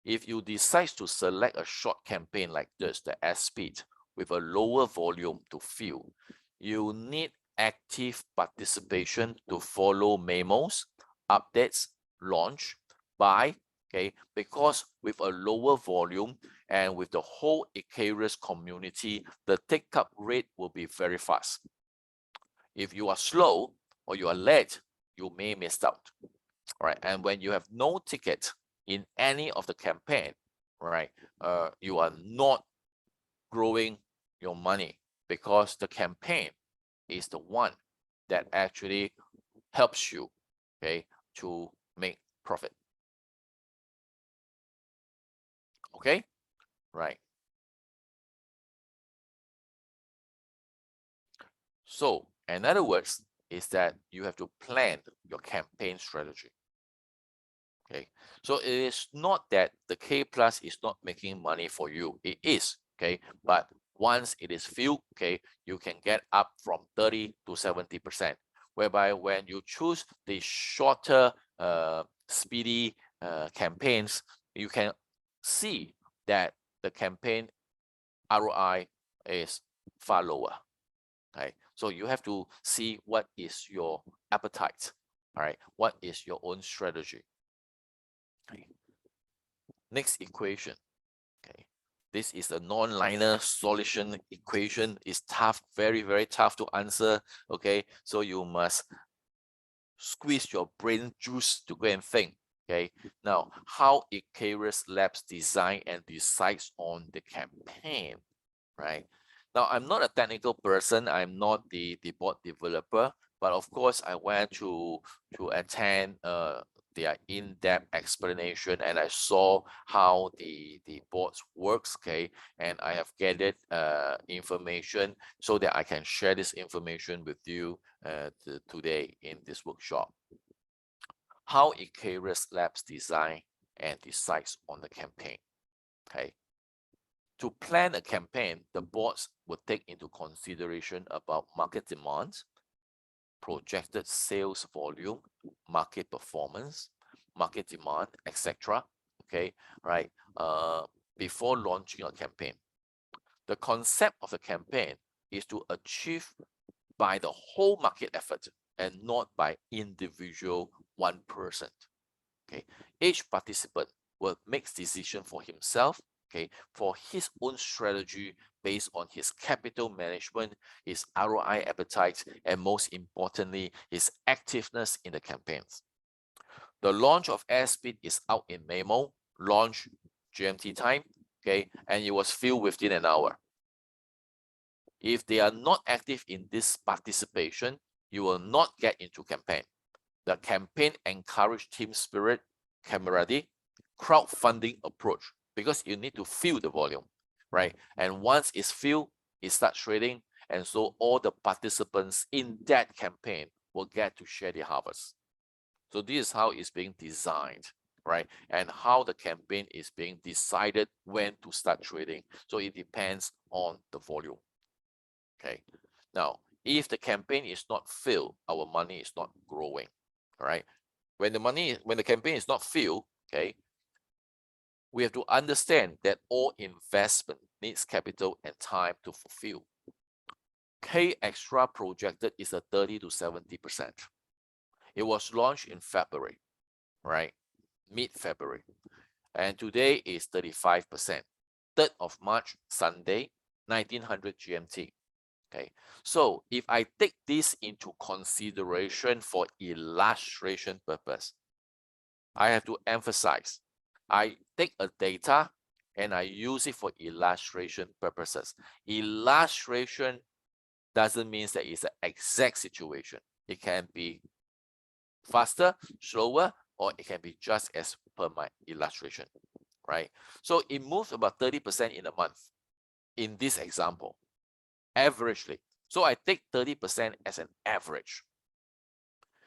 if you decide to select a short campaign like this, the S-Speed, with a lower volume to fill, you need active participation to follow memos, updates, launch, buy, okay, because with a lower volume and with the whole Icarus community, the take-up rate will be very fast. If you are slow or you are late, you may miss out. All right, and when you have no ticket in any of the campaign, right, you are not growing your money because the campaign is the one that actually helps you, okay, to make profit. Okay, right. So in other words, is that you have to plan your campaign strategy. Okay, so it is not that the K plus is not making money for you. It is, okay, but once it is filled, okay, you can get up from 30 to 70%. Whereby when you choose the shorter, speedy campaigns, you can see that the campaign ROI is far lower. Okay, so you have to see what is your appetite. All right, what is your own strategy? Okay. Next equation. Okay, this is a non-linear solution equation. It's tough, very, very tough to answer. Okay, so you must squeeze your brain juice to go and think. Okay, now how Icarus Labs design and decides on the campaign, right? Now I'm not a technical person. I'm not the bot developer, but of course I went to attend their in-depth explanation, and I saw how the bots works. Okay, and I have gathered information so that I can share this information with you today in this workshop. How Icarus Labs design and decides on the campaign. Okay, to plan a campaign, the boards will take into consideration about market demands, projected sales volume, market performance, market demand, etc. Okay, right, before launching a campaign. The concept of the campaign is to achieve by the whole market effort and not by individual one person. Okay, each participant will make decision for himself, okay, for his own strategy based on his capital management, his ROI appetite, and most importantly, his activeness in the campaigns. The launch of S-Speed is out in memo, launch GMT time, okay, and it was filled within an hour. If they are not active in this participation, you will not get into campaign. The campaign encourage team spirit, camaraderie, crowdfunding approach, because you need to fill the volume, right? And once it's filled, it starts trading. And so all the participants in that campaign will get to share the harvest. So this is how it's being designed, right? And how the campaign is being decided when to start trading. So it depends on the volume. Okay. Now, if the campaign is not filled, our money is not growing. All right. When the campaign is not filled, okay, we have to understand that all investment needs capital and time to fulfill. K Extra projected is a 30 to 70%. It was launched in February, right? Mid-February. And today is 35%. 3rd of March, Sunday, 1900 GMT. Okay, so if I take this into consideration for illustration purpose, I have to emphasize, I take a data and I use it for illustration purposes. Illustration doesn't mean that it's an exact situation. It can be faster, slower, or it can be just as per my illustration, right? So it moves about 30% in a month in this example, averagely. So I take 30% as an average.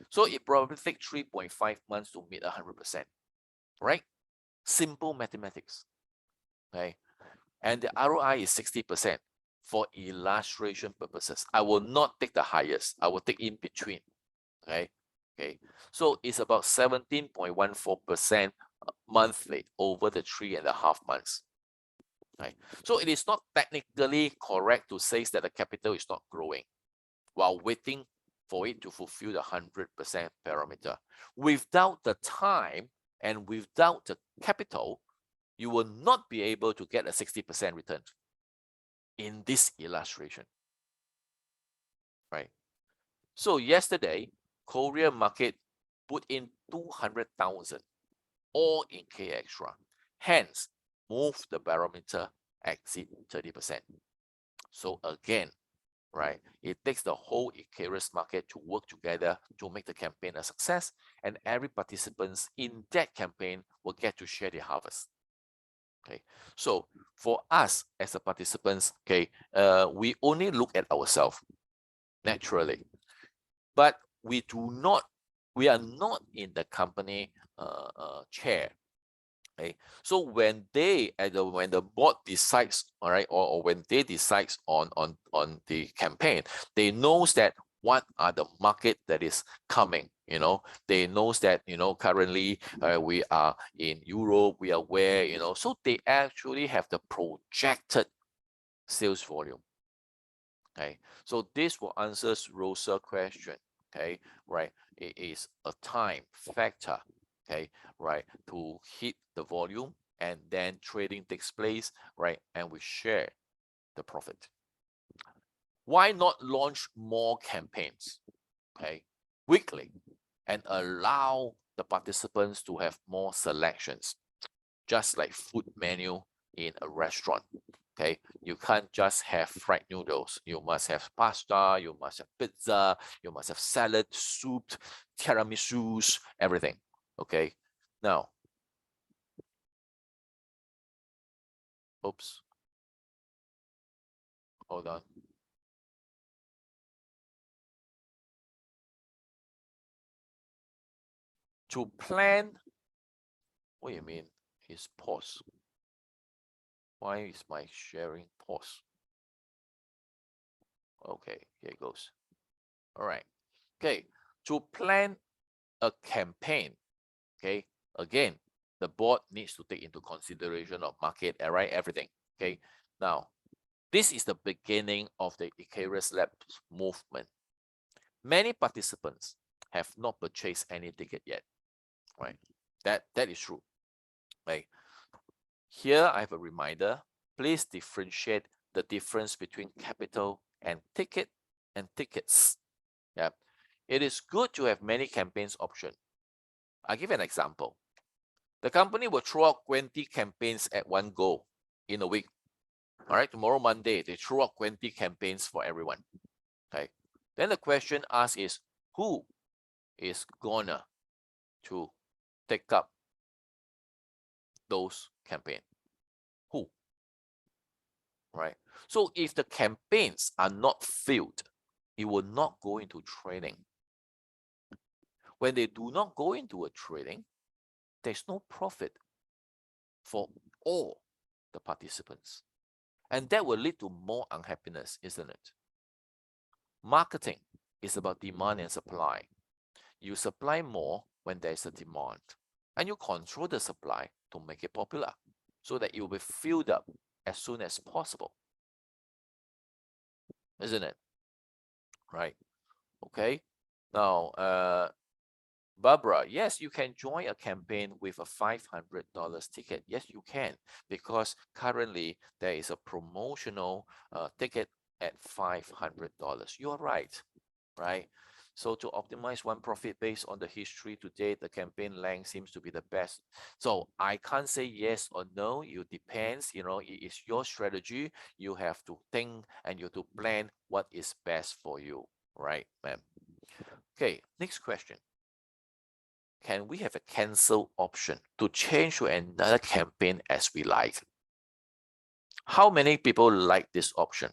So it probably takes 3.5 months to meet 100%, right? Simple mathematics, okay? And the ROI is 60% for illustration purposes. I will not take the highest. I will take in between, okay? Okay, so it's about 17.14% monthly over the 3.5 months. Right? So it is not technically correct to say that the capital is not growing while waiting for it to fulfill the 100% parameter. Without the time and without the capital, you will not be able to get a 60% return in this illustration. Right? So yesterday, Korea market put in 200,000 all in K Extra. Hence, move the barometer exceed 30%. So again, right, it takes the whole Icarus market to work together to make the campaign a success, and every participant in that campaign will get to share the harvest. Okay, so for us as a participants, okay, we only look at ourselves naturally, but we are not in the company chair. Okay, so when the board decides, all right, or when they decides on the campaign, they knows that what are the market that is coming. You know, they knows that, you know, currently we are in Europe, we are where, you know, so they actually have the projected sales volume. Okay, so this will answer Rosa's question. Okay, right, it is a time factor, okay, right, to hit the volume, and then trading takes place, right, and we share the profit. Why not launch more campaigns, okay, weekly, and allow the participants to have more selections, just like food menu in a restaurant? Okay, you can't just have fried noodles. You must have pasta, you must have pizza, you must have salad, soup, tiramisus, everything. Okay, now, oops, hold on. To plan, what do you mean? Is pause. Why is my sharing pause? Okay, here it goes. All right. Okay, to plan a campaign, okay, again, the board needs to take into consideration of market, right, everything. Okay, now, this is the beginning of the Icarus Labs movement. Many participants have not purchased any ticket yet, right? That is true, right? Here I have a reminder. Please differentiate the difference between capital and ticket and tickets. Yeah, it is good to have many campaigns option. I'll give an example. The company will throw out 20 campaigns at one go in a week. All right, tomorrow Monday, they throw out 20 campaigns for everyone. Okay, then the question asked is, who is gonna to take up those campaigns? Who? Right? So if the campaigns are not filled, it will not go into trading. When they do not go into a trading, there's no profit for all the participants. And that will lead to more unhappiness, isn't it? Marketing is about demand and supply. You supply more when there's a demand, and you control the supply to make it popular so that it will be filled up as soon as possible. Isn't it? Right? Okay. Now, Barbara, yes, you can join a campaign with a $500 ticket. Yes, you can, because currently there is a promotional ticket at $500. You are right, right? So to optimize one profit based on the history to date, the campaign length seems to be the best. So I can't say yes or no. It depends. You know, it is your strategy. You have to think and you have to plan what is best for you, right, ma'am? Okay, next question. Can we have a cancel option to change to another campaign as we like? How many people like this option?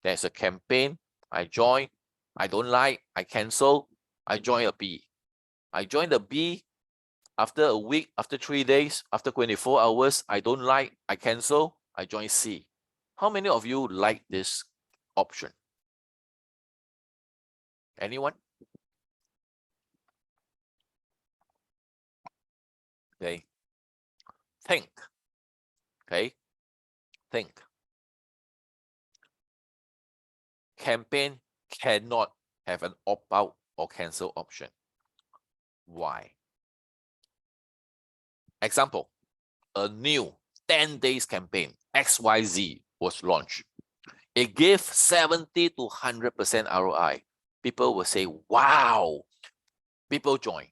There's a campaign, I join, I don't like, I cancel, I join a B. I join the B after a week, after 3 days, after 24 hours, I don't like, I cancel, I join C. How many of you like this option? Anyone? Okay. Think. Okay. Think. Campaign cannot have an opt-out or cancel option. Why? Example, a new 10 days campaign, XYZ, was launched. It gave 70 to 100% ROI. People will say, wow, people join.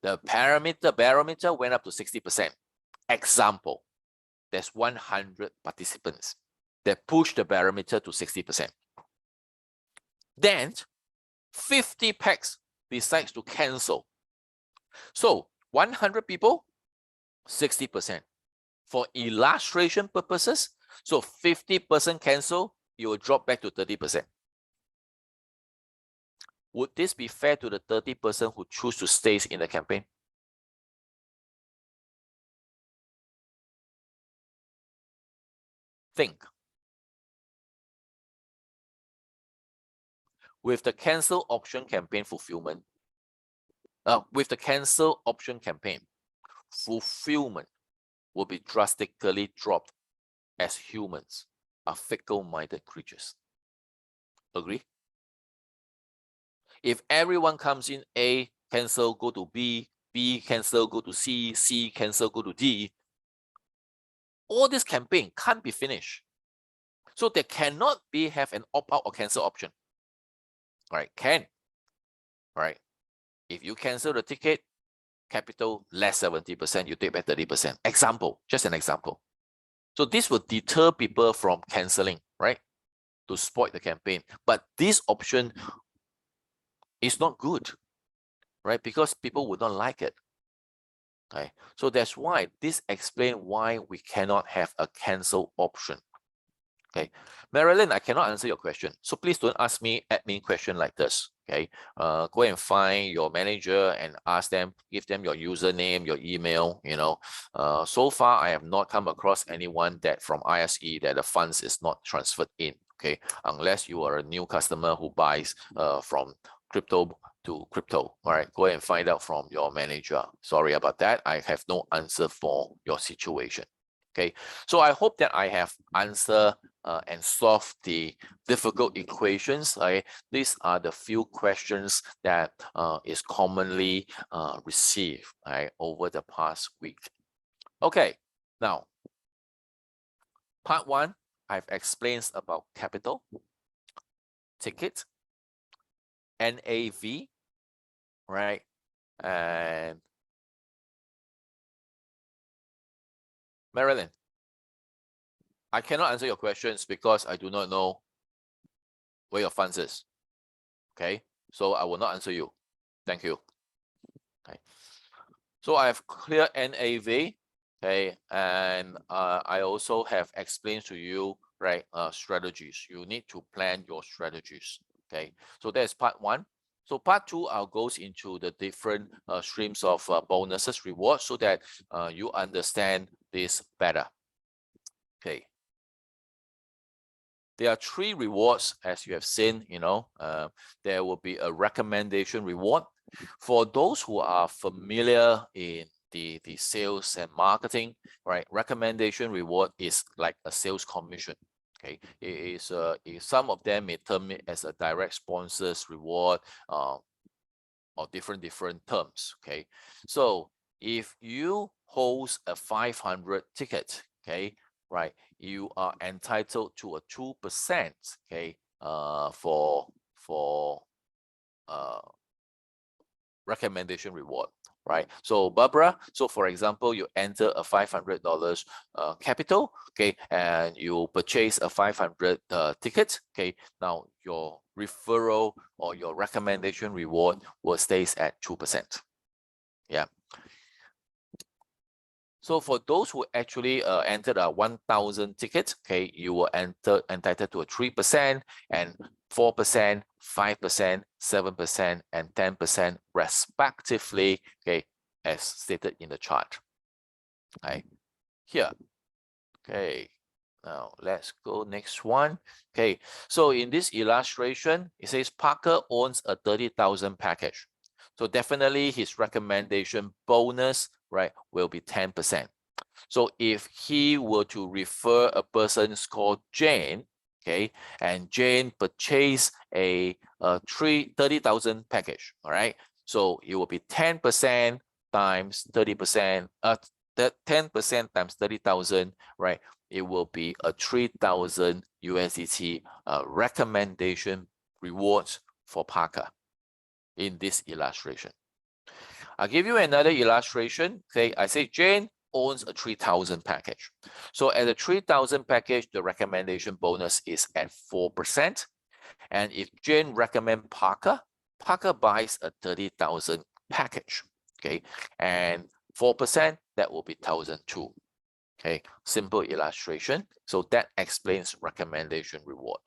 The barometer went up to 60%. Example, there's 100 participants that push the barometer to 60%. Then 50 packs decides to cancel. So 100 people, 60%. For illustration purposes, so 50% cancel, you will drop back to 30%. Would this be fair to the 30% who choose to stay in the campaign? Think. With the cancel option campaign fulfillment, fulfillment will be drastically dropped, as humans are fickle-minded creatures. Agree? If everyone comes in A, cancel, go to B, B, cancel, go to C, C, cancel, go to D, all this campaign can't be finished. So there cannot be have an opt-out or cancel option. All right, can. All right. If you cancel the ticket, capital less 70%, you take back 30%. Example, just an example. So this will deter people from canceling, right? To spoil the campaign. But this option is not good, right? Because people would not like it. Okay. So that's why this explains why we cannot have a cancel option. Okay, Marilyn, I cannot answer your question, so please don't ask me admin question like this. Okay, go and find your manager and ask them, give them your username, your email. You know, so far I have not come across anyone that from ISE that the funds is not transferred in. Okay, unless you are a new customer who buys from crypto to crypto. All right, go and find out from your manager. Sorry about that. I have no answer for your situation. Okay, so I hope that I have answered and solved the difficult equations. Right? These are the few questions that is commonly received, right, over the past week. Okay, now part one, I've explained about capital, ticket, NAV, right, and Marilyn, I cannot answer your questions because I do not know where your funds is. Okay, so I will not answer you. Thank you. Okay. So I have clear NAV, okay, and I also have explained to you, right, strategies. You need to plan your strategies, okay. So that's part one. So part two, I'll goes into the different streams of bonuses, rewards, so that you understand this better, okay. There are three rewards, as you have seen, there will be a recommendation reward. For those who are familiar in the sales and marketing, right? Recommendation reward is like a sales commission. Okay, it is some of them may term it as a direct sponsors reward, or different terms. Okay, so if you host a 500 ticket, okay, right, you are entitled to a 2%, okay, for uh recommendation reward, right? So Barbara, so for example, you enter a $500 capital, okay, and you purchase a 500 ticket, okay. Now your referral or your recommendation reward will stays at 2%. Yeah. So for those who actually entered a 1,000 tickets, okay, you will entitled to a 3% and 4%, 5%, 7%, and 10% respectively, okay, as stated in the chart. Right here. Okay. Now let's go next one. Okay, so in this illustration, it says Parker owns a 30,000 package. So definitely his recommendation bonus, right, will be 10%. So if he were to refer a person called Jane, okay, and Jane purchased a 30,000 package, all right, so it will be 10% times 30%, that 10% times 30,000, right, it will be a 3,000 USDT recommendation rewards for Parker in this illustration. I'll give you another illustration. Okay, I say Jane owns a 3,000 package. So at the 3,000 package, the recommendation bonus is at 4%. And if Jane recommend Parker, Parker buys a 30,000 package. Okay, and 4%, that will be 1,002. Okay, simple illustration. So that explains recommendation reward.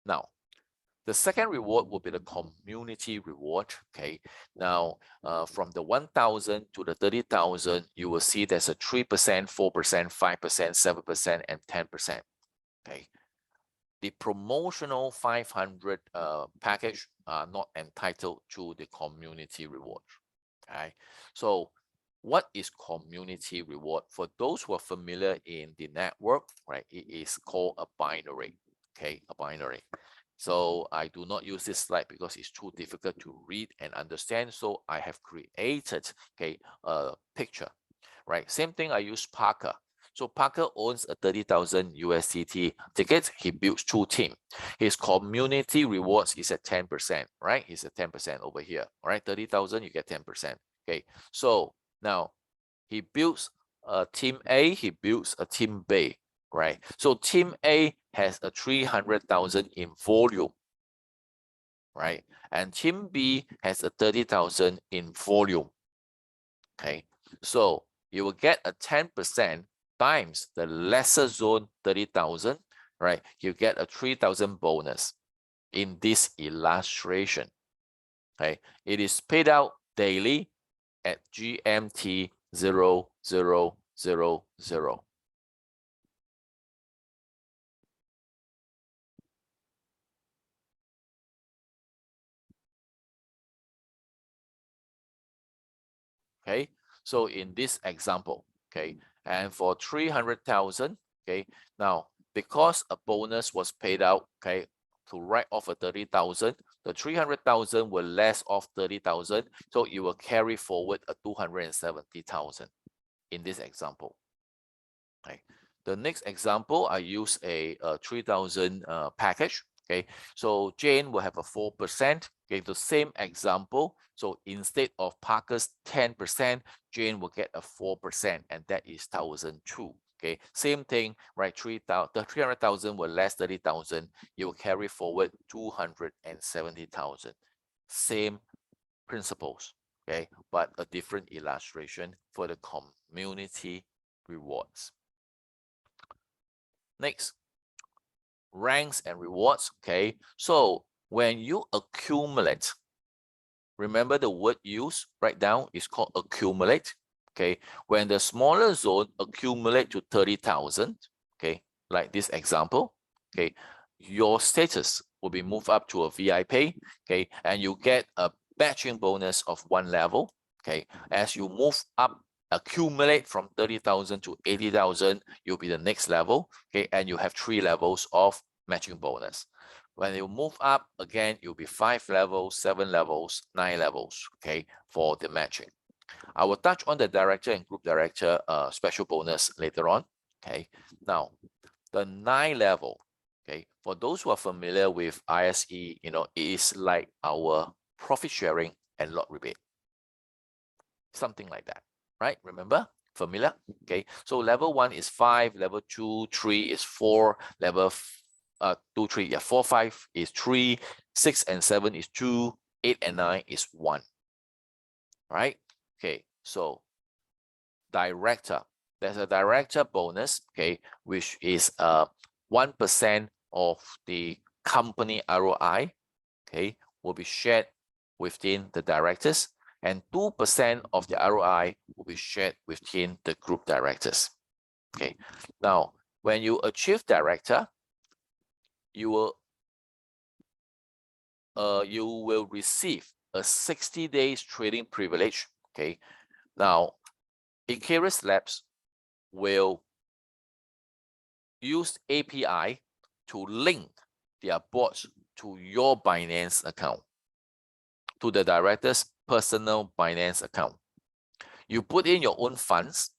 Now, the second reward will be the community reward. Okay, now from the 1,000 to the 30,000, you will see there's a 3%, 4%, 5%, 7%, and 10%. Okay, the promotional 500 package are not entitled to the community reward. Okay, so what is community reward? For those who are familiar in the network, right, it is called a binary. Okay, a binary. So I do not use this slide because it's too difficult to read and understand. So I have created, okay, a picture, right? Same thing, I use Parker. So Parker owns a 30,000 USDT ticket. He builds 2 teams. His community rewards is at 10%, right? He's at 10% over here, all right? 30,000, you get 10%. Okay, so now he builds a team A, he builds a team B, right? So team A has a 300,000 in volume, right? And team B has a 30,000 in volume. Okay, so you will get a 10% times the lesser zone 30,000, right? You get a 3,000 bonus in this illustration. Okay, it is paid out daily at GMT 0000. Okay, so in this example, okay, and for 300,000, okay, now because a bonus was paid out, okay, to write off a 30,000, the 300,000 will less off 30,000, so you will carry forward a 270,000 in this example. Okay, the next example, I use a 3,000 package. Okay, so Jane will have a 4%. Okay, the same example. So instead of Parker's 10%, Jane will get a 4%, and that is 1,002. Okay, same thing, right? 300,000 will less 30,000. You will carry forward 270,000. Same principles. okay, but a different illustration for the community rewards. Next, ranks and rewards, okay? So when you accumulate, remember the word used right down is called accumulate, okay? When the smaller zone accumulate to 30,000, okay, like this example, okay, your status will be moved up to a VIP, okay, and you get a matching bonus of 1 level, okay? As you move up, accumulate from 30,000 to 80,000, you'll be the next level, okay, and you have 3 levels of matching bonus. When you move up again, you'll be 5 levels, 7 levels, 9 levels, okay, for the matching. I will touch on the director and group director special bonus later on, okay. Now, the 9 level, okay, for those who are familiar with ISE, you know, it is like our profit sharing and lot rebate. Something like that, right? Remember? Familiar? Okay, so level 1 is 5, level 2, 3 is 4, level 2, 3, yeah, 4, 5 is 3, 6 and 7 is 2, 8 and 9 is 1, right? Okay, so director, there's a director bonus, okay, which is 1% of the company ROI, okay, will be shared within the directors, and 2% of the ROI will be shared within the group directors. Okay, now when you achieve director, you will receive a 60 days trading privilege. Okay, now Icarus Labs will use API to link their bots to your Binance account, to the director's personal Binance account. You put in your own funds,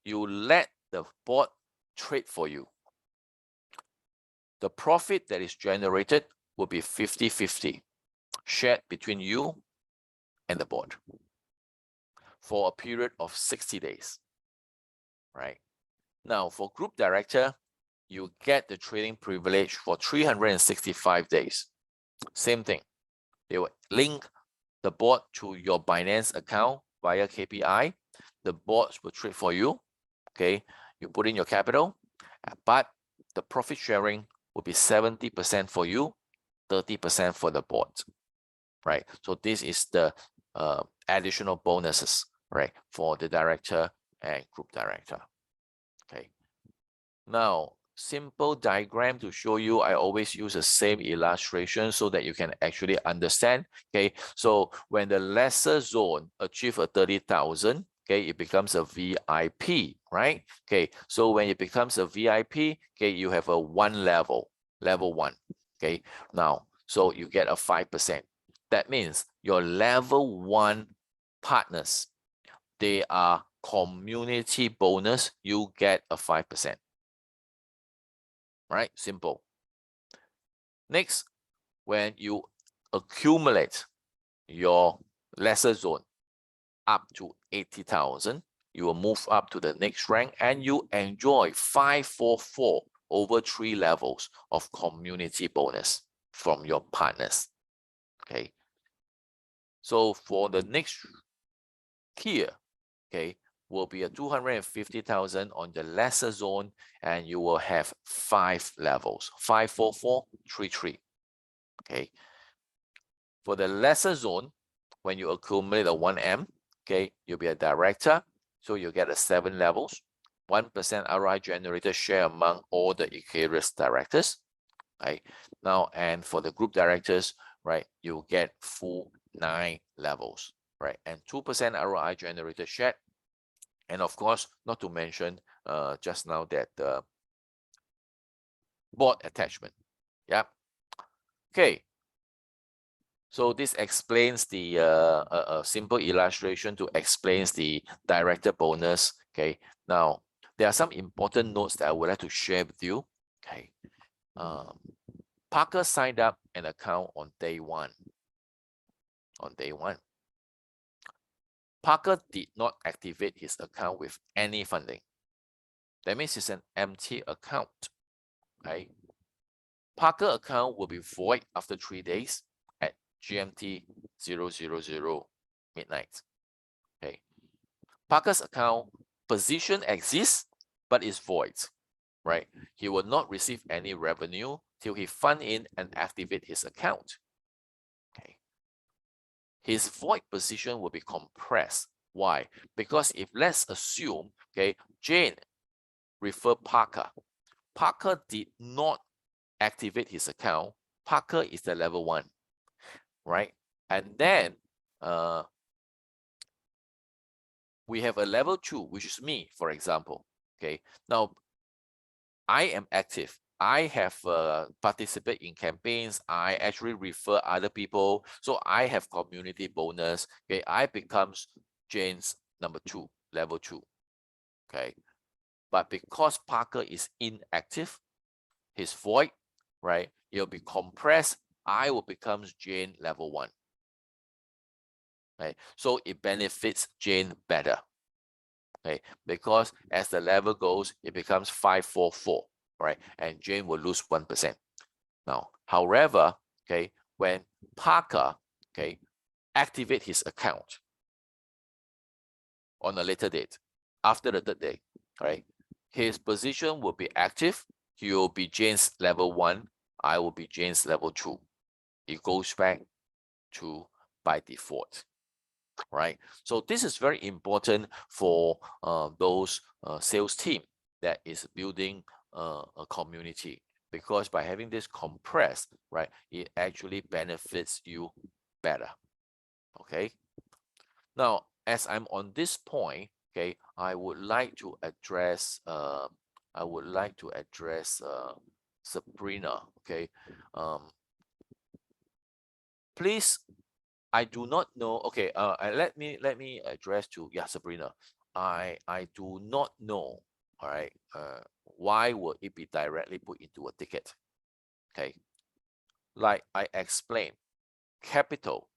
you let the bot trade for you. The profit that is generated will be 50-50, shared between you and the bot for a period of 60 days, right? Now, for group director, you get the trading privilege for 365 days. Same thing. They will link the bot to your Binance account via KPI. The bots will trade for you. Okay, you put in your capital, but the profit sharing will be 70% for you, 30% for the bot, right? So this is the additional bonuses, right, for the director and group director. Okay, now simple diagram to show you. I always use the same illustration so that you can actually understand. Okay, so when the lesser zone achieve a 30,000, okay, it becomes a VIP, right? Okay, so when it becomes a VIP, okay, you have a 1 level, level 1. Okay, now so you get a 5%. That means your level 1 partners, they are community bonus, you get a 5%. Right? Simple. Next, when you accumulate your lesser zone up to 80,000, you will move up to the next rank and you enjoy 544 over 3 levels of community bonus from your partners. Okay. So for the next tier, okay, will be a 250,000 on the lesser zone, and you will have 5 levels, 54433. Okay. For the lesser zone, when you accumulate a 1M, okay, you'll be a director, so you get a 7 levels, 1% ROI generated share among all the Icarus directors. Right now, and for the group directors, right, you get full 9 levels, right, and 2% ROI generated share. And of course, not to mention just now that the bot attachment. Yeah. Okay. So this explains the simple illustration to explains the director bonus. Okay. Now there are some important notes that I would like to share with you. Okay. Parker signed up an account on day 1. On day 1. Parker did not activate his account with any funding. That means it's an empty account. Right? Parker account will be void after 3 days at GMT 000 midnight. Okay. Parker's account position exists, but is void, right? He will not receive any revenue till he fund in and activate his account. Okay. His void position will be compressed. Why? Because if let's assume, okay, Jane referred Parker. Parker did not activate his account. Parker is the level 1, right? And then we have a level 2, which is me, for example. Okay, now I am active. I have participated in campaigns. I actually refer other people. So I have community bonus. Okay, I becomes Jane's number 2, level 2. Okay, but because Parker is inactive, his void, right, it'll be compressed. I will become Jane level 1. Right, so it benefits Jane better. Okay, because as the level goes, it becomes 544, right? And Jane will lose 1%. Now, however, okay, when Parker, okay, activate his account on a later date, after the 3rd day, right, his position will be active. He will be Jane's level 1. I will be Jane's level 2. It goes back to by default. Right, so this is very important for those sales team that is building a community, because by having this compressed, right, it actually benefits you better. Okay, now as I'm on this point, okay, I would like to address Sabrina. Okay, please. I do not know. Okay, let me address to Sabrina. I do not know. All right. Why will it be directly put into a ticket? Okay. Like I explained, capital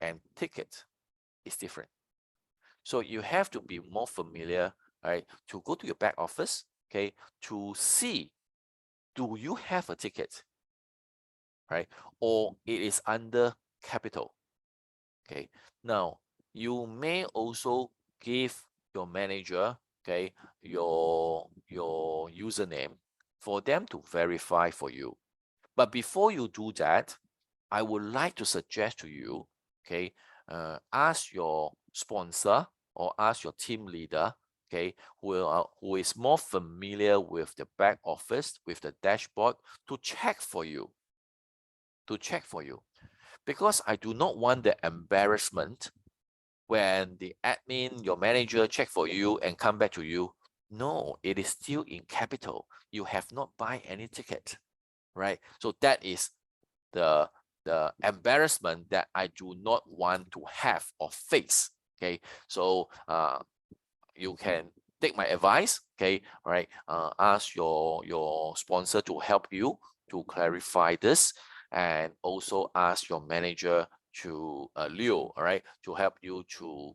and ticket is different. So you have to be more familiar, right, to go to your back office, okay, to see, do you have a ticket, right, or it is under capital. Okay, now you may also give your manager, okay, your username for them to verify for you. But before you do that, I would like to suggest to you, okay, ask your sponsor or ask your team leader, okay, who is more familiar with the back office, with the dashboard, to check for you. Because I do not want the embarrassment when the admin, your manager, check for you and come back to you. No, it is still in capital. You have not buy any ticket, right? So that is the embarrassment that I do not want to have or face. Okay, so you can take my advice. Okay, all right. Ask your sponsor to help you to clarify this, and also ask your manager to Leo, all right, to help you to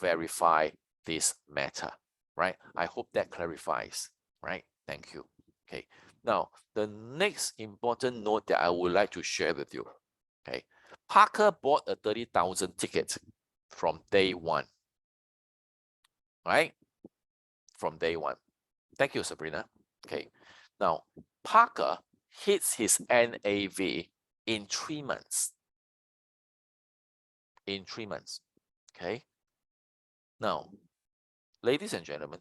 verify this matter, right? I hope that clarifies, right? Thank you. Okay, now the next important note that I would like to share with you, okay, Parker bought a 30,000 ticket from day 1, right? From day 1. Thank you, Sabrina. Okay, now Parker hits his NAV in 3 months. In 3 months. Okay, now, ladies and gentlemen,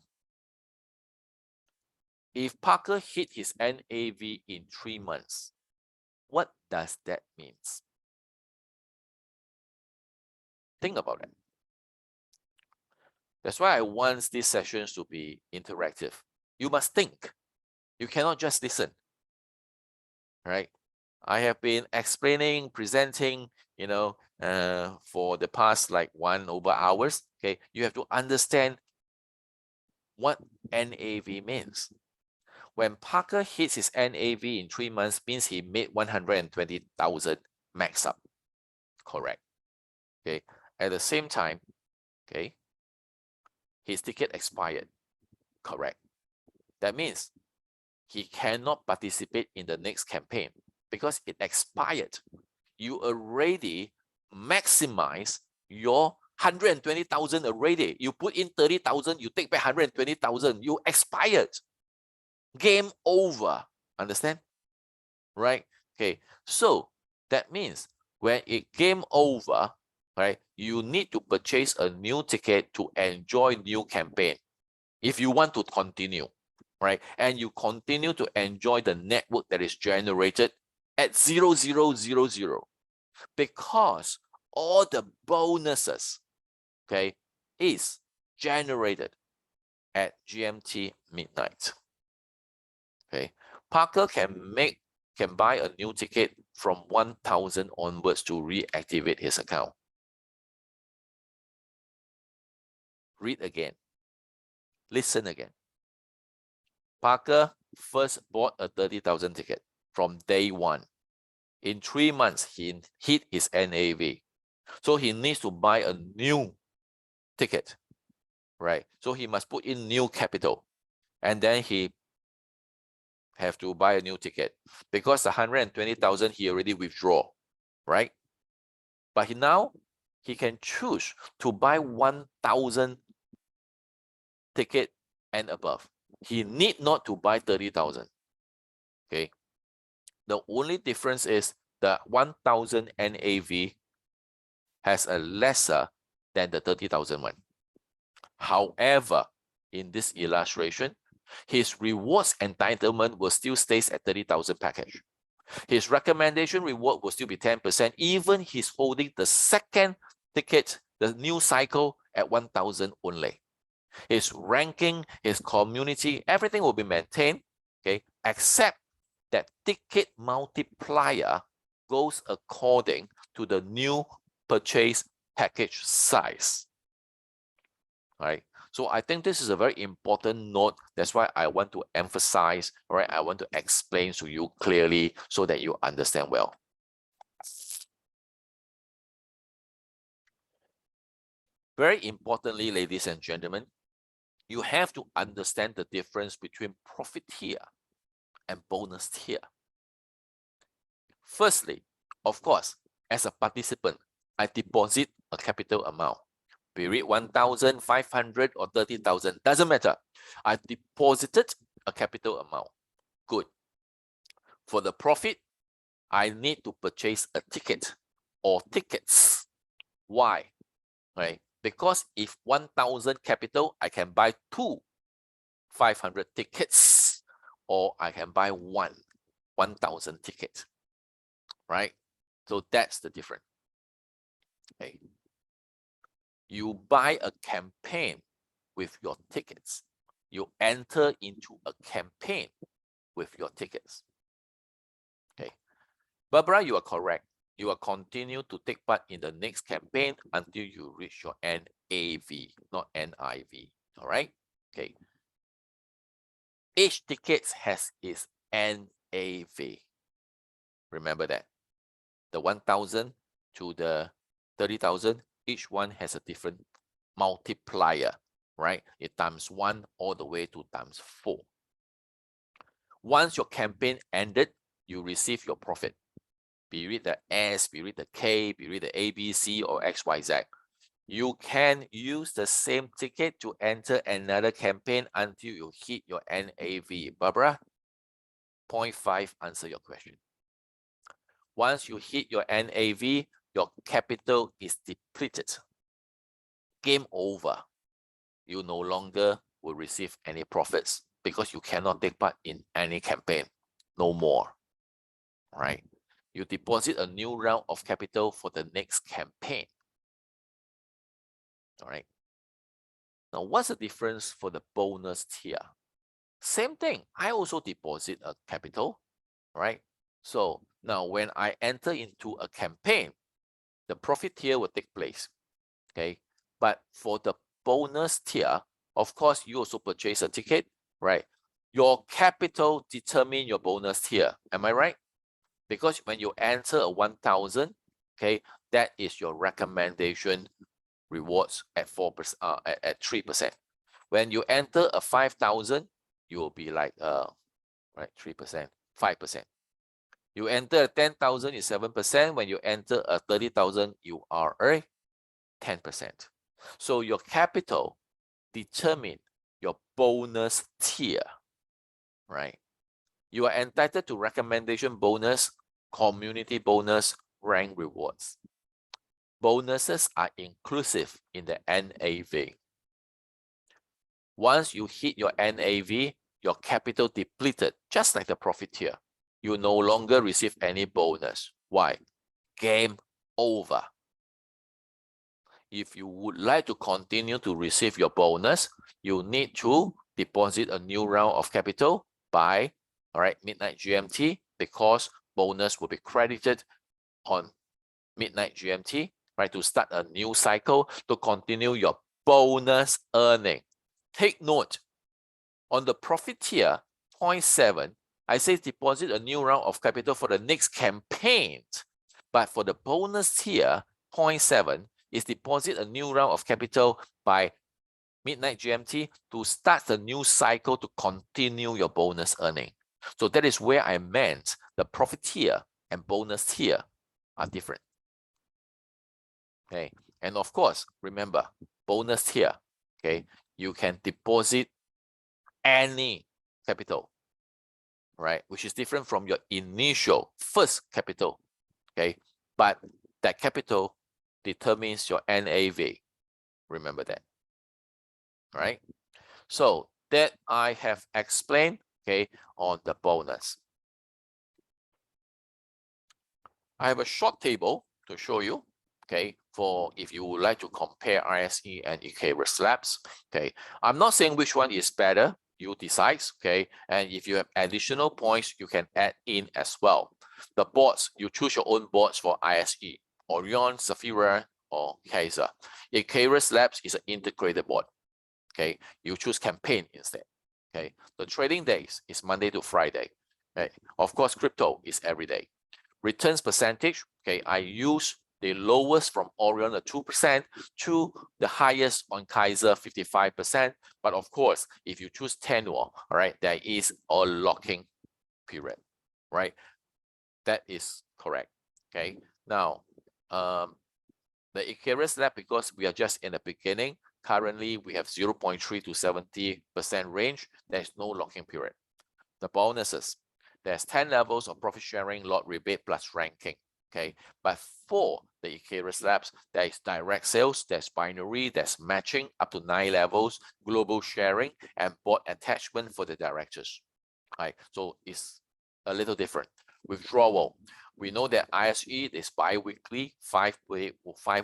if Parker hit his NAV in 3 months, what does that mean? Think about it. That's why I want these sessions to be interactive. You must think. You cannot just listen, right? I have been explaining, presenting, for the past like 1 over hours. Okay, you have to understand what NAV means. When Parker hits his NAV in 3 months, means he made 120,000 max up. Correct. Okay. At the same time, okay, his ticket expired. Correct. That means he cannot participate in the next campaign because it expired. You already maximize your 120,000 already. You put in 30,000, you take back 120,000. You expired. Game over. Understand? Right? Okay. So that means when it game over, right, you need to purchase a new ticket to enjoy new campaign. If you want to continue, right, and you continue to enjoy the network that is generated at 0000, because all the bonuses, okay, is generated at GMT midnight. Okay, Parker can buy a new ticket from 1,000 onwards to reactivate his account. Read again. Listen again. Parker first bought a 30,000 ticket from day one. In 3 months, he hit his NAV. So he needs to buy a new ticket, right? So he must put in new capital. And then he have to buy a new ticket because the 120,000 he already withdraw, right? But now he can choose to buy 1,000 ticket and above. He need not to buy 30,000. Okay. The only difference is the 1,000 NAV has a lesser than the 30,000 one. However, in this illustration, his rewards entitlement will still stays at 30,000 package. His recommendation reward will still be 10%, even he's holding the second ticket, the new cycle at 1,000 only. His ranking, his community, everything will be maintained, okay, except that ticket multiplier goes according to the new purchase package size. Right? So I think this is a very important note. That's why I want to emphasize, right? I want to explain to you clearly so that you understand well. Very importantly, ladies and gentlemen, you have to understand the difference between profit tier and bonus tier. Firstly, of course, as a participant, I deposit a capital amount. Be it 1,500 or 30,000, doesn't matter. I deposited a capital amount. Good. For the profit, I need to purchase a ticket or tickets. Why? Right? Because if 1,000 capital, I can buy 500 tickets, or I can buy 1,000 tickets. Right? So that's the difference. Okay. You buy a campaign with your tickets. You enter into a campaign with your tickets. Okay. Barbara, you are correct. You will continue to take part in the next campaign until you reach your NAV, not NIV. All right? Okay. Each ticket has its NAV. Remember that. The 1,000 to the 30,000, each one has a different multiplier, right? It times 1 all the way to times 4. Once your campaign ended, you receive your profit. Be it the S, be it the K, be it the ABC or XYZ. You can use the same ticket to enter another campaign until you hit your NAV. Barbara, 0.5 answer your question. Once you hit your NAV, your capital is depleted. Game over. You no longer will receive any profits because you cannot take part in any campaign. No more. Right? You deposit a new round of capital for the next campaign. All right. Now, what's the difference for the bonus tier? Same thing. I also deposit a capital, right? So now when I enter into a campaign, the profit tier will take place. Okay. But for the bonus tier, of course, you also purchase a ticket, right? Your capital determine your bonus tier. Am I right? Because when you enter a 1,000, okay, that is your recommendation rewards at 4%, at 3%. When you enter a 5,000, you will be like right, 3%, 5%. You enter a 10,000 is 7%. When you enter a 30,000, you are a 10%. So your capital determine your bonus tier, right? You are entitled to recommendation bonus, community bonus, rank rewards. Bonuses are inclusive in the NAV. Once you hit your NAV, your capital depleted, just like the profit tier. You no longer receive any bonus. Why? Game over. If you would like to continue to receive your bonus, you need to deposit a new round of capital by midnight GMT, because bonus will be credited on midnight GMT, right, to start a new cycle to continue your bonus earning. Take note, on the profit tier, 0.7, I say deposit a new round of capital for the next campaign. But for the bonus tier, 0.7, is deposit a new round of capital by midnight GMT to start the new cycle to continue your bonus earning. So that is where I meant the profit tier and bonus tier are different. Okay, and of course, remember, bonus tier, okay, you can deposit any capital, right, which is different from your initial first capital, okay, but that capital determines your NAV. Remember that, right? So that I have explained, okay, on the bonus. I have a short table to show you, okay, for if you would like to compare ISE and Icarus Labs, okay. I'm not saying which one is better, you decide, okay, and if you have additional points, you can add in as well. The boards, you choose your own boards for ISE, Orion, Zafira, or Kaiser. Icarus Labs is an integrated board, okay. You choose campaign instead, okay. The trading days is Monday to Friday, okay. Of course, crypto is every day. Returns percentage, okay, I use the lowest from Orion at 2% to the highest on Kaiser 55%. But of course, if you choose tenure, all right, there is a locking period, right? That is correct. Okay. Now, the Icarus Lab, because we are just in the beginning, currently we have 0.3 to 70% range. There's no locking period. The bonuses, there's 10 levels of profit sharing, lot rebate plus ranking. Okay, but for the Icarus Labs, there is direct sales, there's binary, there's matching up to 9 levels, global sharing, and board attachment for the directors. Right, so it's a little different. Withdrawal, we know that ISE is bi-weekly, 5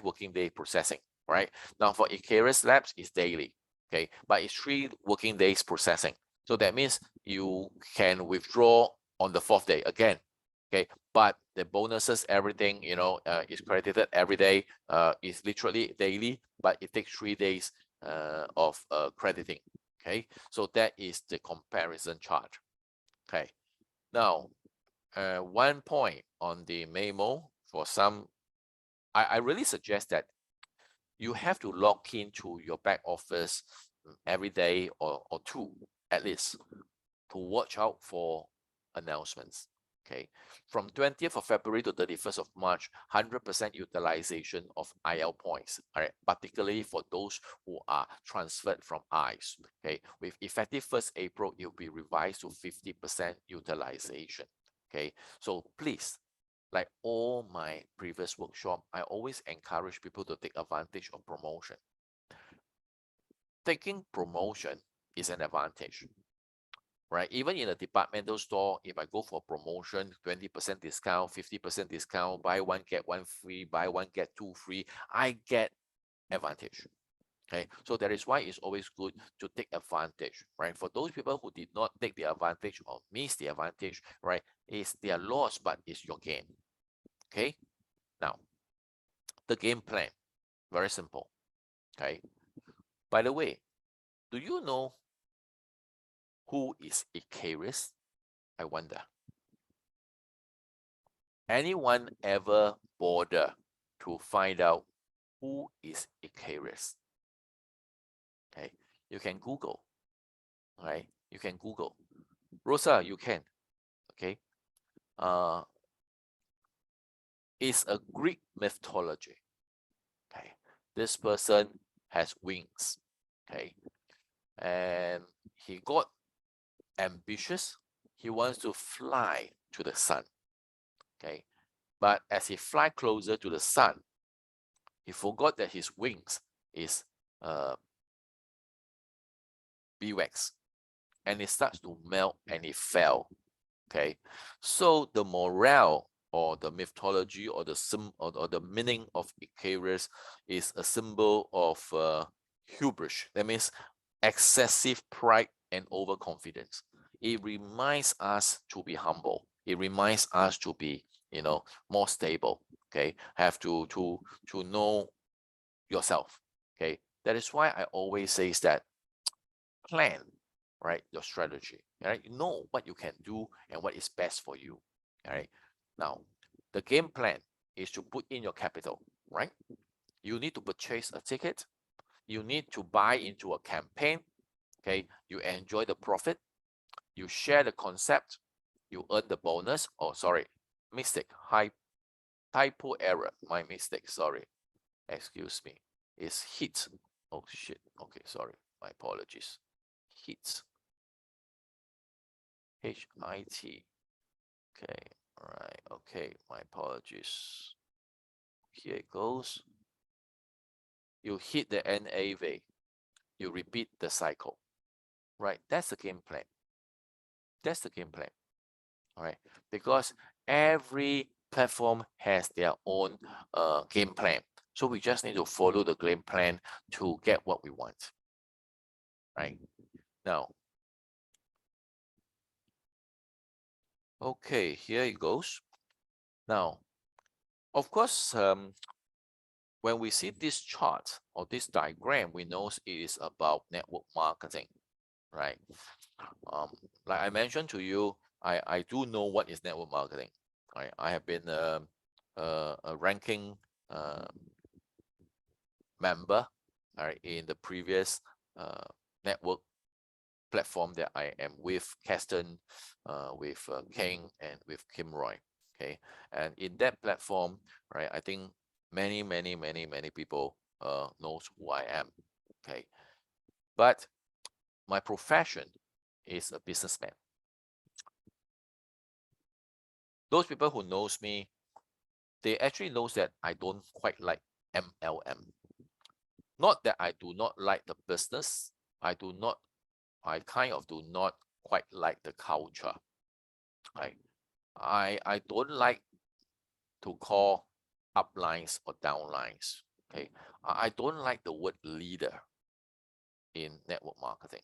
working day processing. Right, now for Icarus Labs, it's daily. Okay, but it's 3 working days processing. So that means you can withdraw on the 4th day again. Okay, but the bonuses, everything, you know, is credited every day. It's literally daily, but it takes 3 days of crediting. Okay, so that is the comparison chart. Okay, now one point on the memo for some, I really suggest that you have to log into your back office every day or 2 at least to watch out for announcements. Okay, from 20th of February to 31st of March, 100% utilization of IL points, all right, particularly for those who are transferred from ICE. Okay, with effective 1st April, it will be revised to 50% utilization. Okay, so please, like all my previous workshop, I always encourage people to take advantage of promotion. Taking promotion is an advantage. Right, even in a departmental store, if I go for promotion, 20% discount, 50% discount, buy one get one free, buy one get 2 free, I get advantage. Okay, so that is why it's always good to take advantage, right? For those people who did not take the advantage or miss the advantage, right, it's their loss, but it's your gain. Okay, now the game plan, very simple. Okay, by the way, do you know who is Icarus? I wonder. Anyone ever bother to find out who is Icarus? Okay, you can Google. Right, you can Google. Rosa, you can. Okay, it's a Greek mythology. Okay, this person has wings, okay, and he got ambitious. He wants to fly to the sun, okay, but as he fly closer to the sun, he forgot that his wings is beeswax, and it starts to melt and it fell. Okay, so the morale or the mythology or the meaning of Icarus is a symbol of hubris. That means excessive pride and overconfidence. It reminds us to be humble. It reminds us to be, more stable. Okay, have to know yourself. Okay, that is why I always say that plan, right, your strategy, right? You know what you can do and what is best for you. All right. Now, the game plan is to put in your capital, right? You need to purchase a ticket. You need to buy into a campaign. Okay. You enjoy the profit. You share the concept. You earn the bonus. Oh, sorry, mistake. Typo error. My mistake. Sorry. Excuse me. It's hit. Oh shit. Okay. Sorry. My apologies. Hit. HIT. Okay, all right, okay, my apologies. Here it goes. You hit the NAV, you repeat the cycle, right? That's the game plan. That's the game plan, all right? Because every platform has their own game plan. So we just need to follow the game plan to get what we want, right? Now, okay, here it goes. Now, of course, when we see this chart or this diagram, we know it is about network marketing, right? Like I mentioned to you, I do know what is network marketing. Right? I have been a ranking member, right, in the previous network platform that I am with Keston, with King, and with Kim Roy. Okay, and in that platform, right, I think many people knows who I am. Okay, but my profession is a businessman. Those people who knows me, they actually knows that I don't quite like MLM. Not that I do not like the business. I kind of do not quite like the culture. Right? I don't like to call uplines or downlines. Okay. I don't like the word leader in network marketing,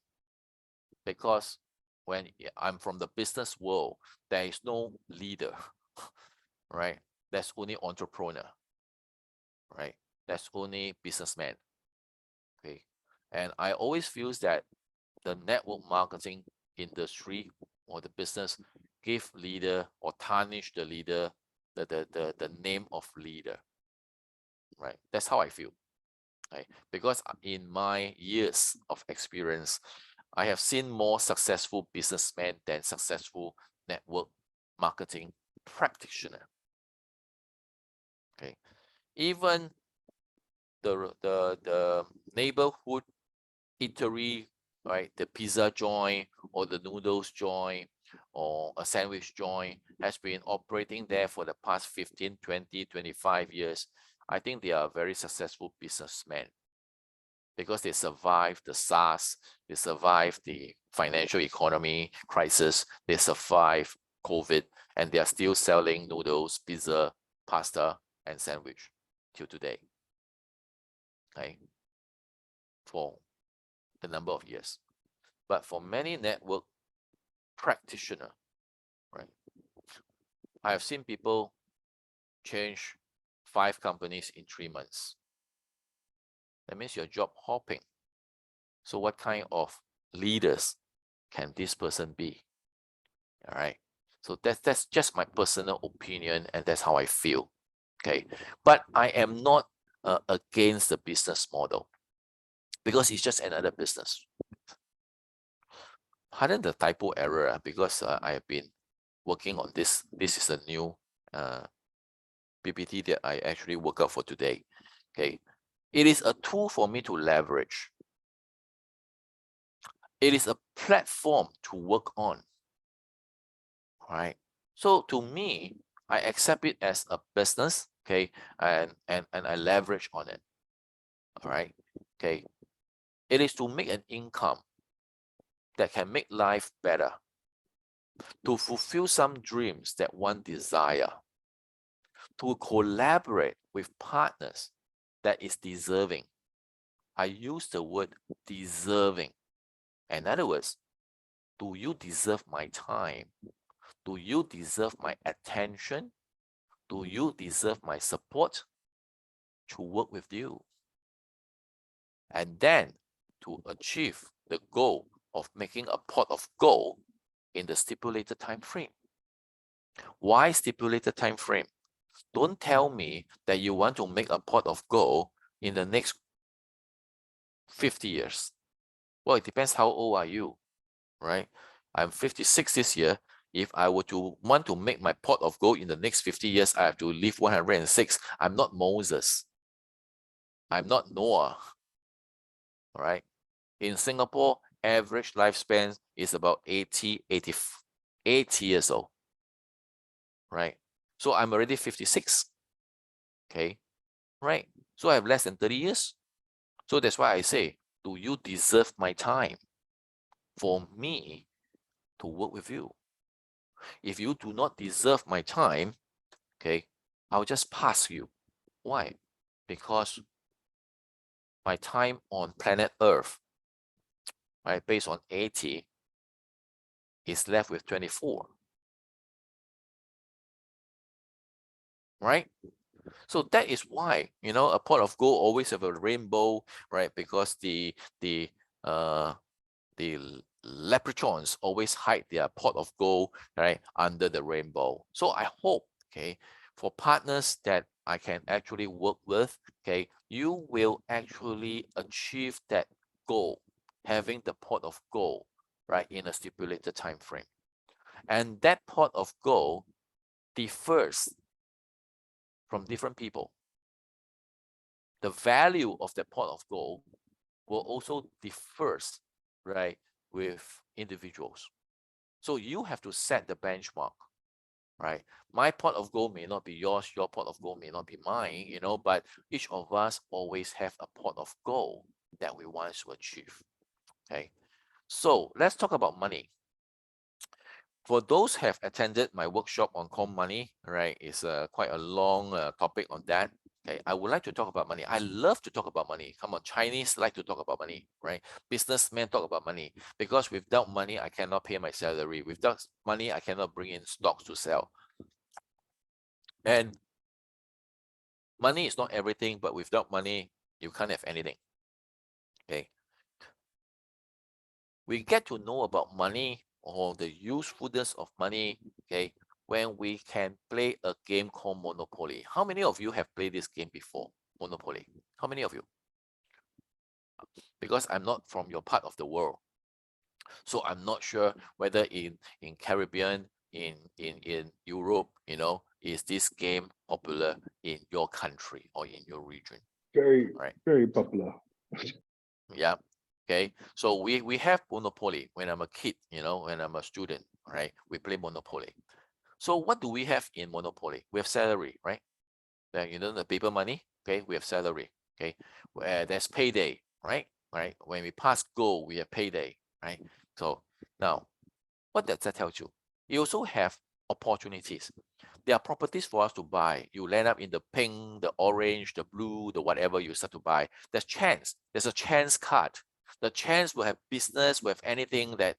because when I'm from the business world, there is no leader, right? There's only entrepreneur, right? There's only businessman. Okay. And I always feel that the network marketing industry or the business give leader or tarnish the leader, the name of leader, right? That's how I feel, right? Because in my years of experience, I have seen more successful businessmen than successful network marketing practitioner. Okay, even the neighborhood eatery, right, the pizza joint or the noodles joint or a sandwich joint has been operating there for the past 15, 20, 25 years. I think they are very successful businessmen because they survived the SARS, they survived the financial economy crisis, they survived COVID, and they are still selling noodles, pizza, pasta, and sandwich till today. Okay, for the number of years. But for many network practitioner, right, I have seen people change 5 companies in 3 months. That means you're job hopping. So what kind of leaders can this person be? All right. So that's just my personal opinion, and that's how I feel. Okay. But I am not against the business model, because it's just another business. Pardon the typo error, because I have been working on this. This is a new PPT that I actually work out for today. Okay. It is a tool for me to leverage. It is a platform to work on, right? So to me, I accept it as a business, okay, and I leverage on it, all right, okay. It is to make an income that can make life better, to fulfill some dreams that one desire, to collaborate with partners that is deserving. I use the word deserving. In other words, do you deserve my time? Do you deserve my attention? Do you deserve my support to work with you? And then to achieve the goal of making a pot of gold in the stipulated time frame. Why stipulated time frame? Don't tell me that you want to make a pot of gold in the next 50 years. Well, it depends how old are you, right? I'm 56 this year. If I were to want to make my pot of gold in the next 50 years, I have to live 106. I'm not Moses. I'm not Noah, all right? In Singapore, average lifespan is about 80 years old, right? So I'm already 56, okay, right? So I have less than 30 years. So that's why I say, do you deserve my time for me to work with you? If you do not deserve my time, okay, I'll just pass you. Why? Because my time on planet Earth, right, based on 80, is left with 24, right? So that is why, you know, a pot of gold always have a rainbow, right? Because the leprechauns always hide their pot of gold, right, under the rainbow. So I hope, okay, for partners that I can actually work with, okay, you will actually achieve that goal, having the pot of gold, right, in a stipulated time frame. And that pot of gold differs from different people. The value of the pot of gold will also differs, right, with individuals. So you have to set the benchmark, right? My pot of gold may not be yours, your pot of gold may not be mine, you know, but each of us always have a pot of gold that we want to achieve, okay? So let's talk about money. For those who have attended my workshop on Com Money, right, it's quite a long topic on that. Okay, I would like to talk about money. I love to talk about money. Come on, Chinese like to talk about money, right? Businessmen talk about money because without money, I cannot pay my salary. Without money, I cannot bring in stocks to sell. And money is not everything, but without money, you can't have anything. Okay. We get to know about money or the usefulness of money, okay, when we can play a game called Monopoly. How many of you have played this game before? Monopoly. How many of you? Because I'm not from your part of the world. So I'm not sure whether in Caribbean, in Europe, you know, is this game popular in your country or in your region?
Very popular.
Yeah. Okay. So we have Monopoly when I'm a kid, you know, when I'm a student, right? We play Monopoly. So what do we have in Monopoly? We have salary, right? You know, the paper money, okay? We have salary, okay? Where there's payday, right? Right. When we pass go, we have payday, right? So now, what does that tell you? You also have opportunities. There are properties for us to buy. You land up in the pink, the orange, the blue, the whatever you start to buy. There's chance. There's a chance card. The chance will have business, will have anything that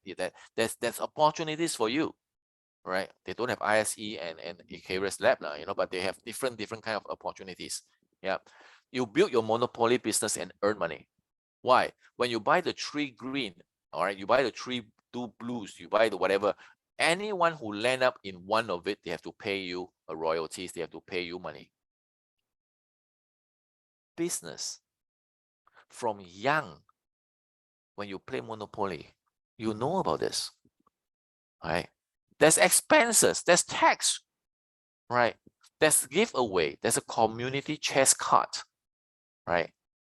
there's opportunities for you, right? They don't have ISE and Icarus Lab now, you know, but they have different kind of opportunities. Yeah, you build your monopoly business and earn money. Why? When you buy the 3 green, all right, you buy the 3 2 blues, you buy the whatever. Anyone who land up in one of it, they have to pay you a royalties. They have to pay you money. Business from young, when you play Monopoly, you know about this, right? There's expenses, there's tax, right? There's giveaway, there's a community chest card, right?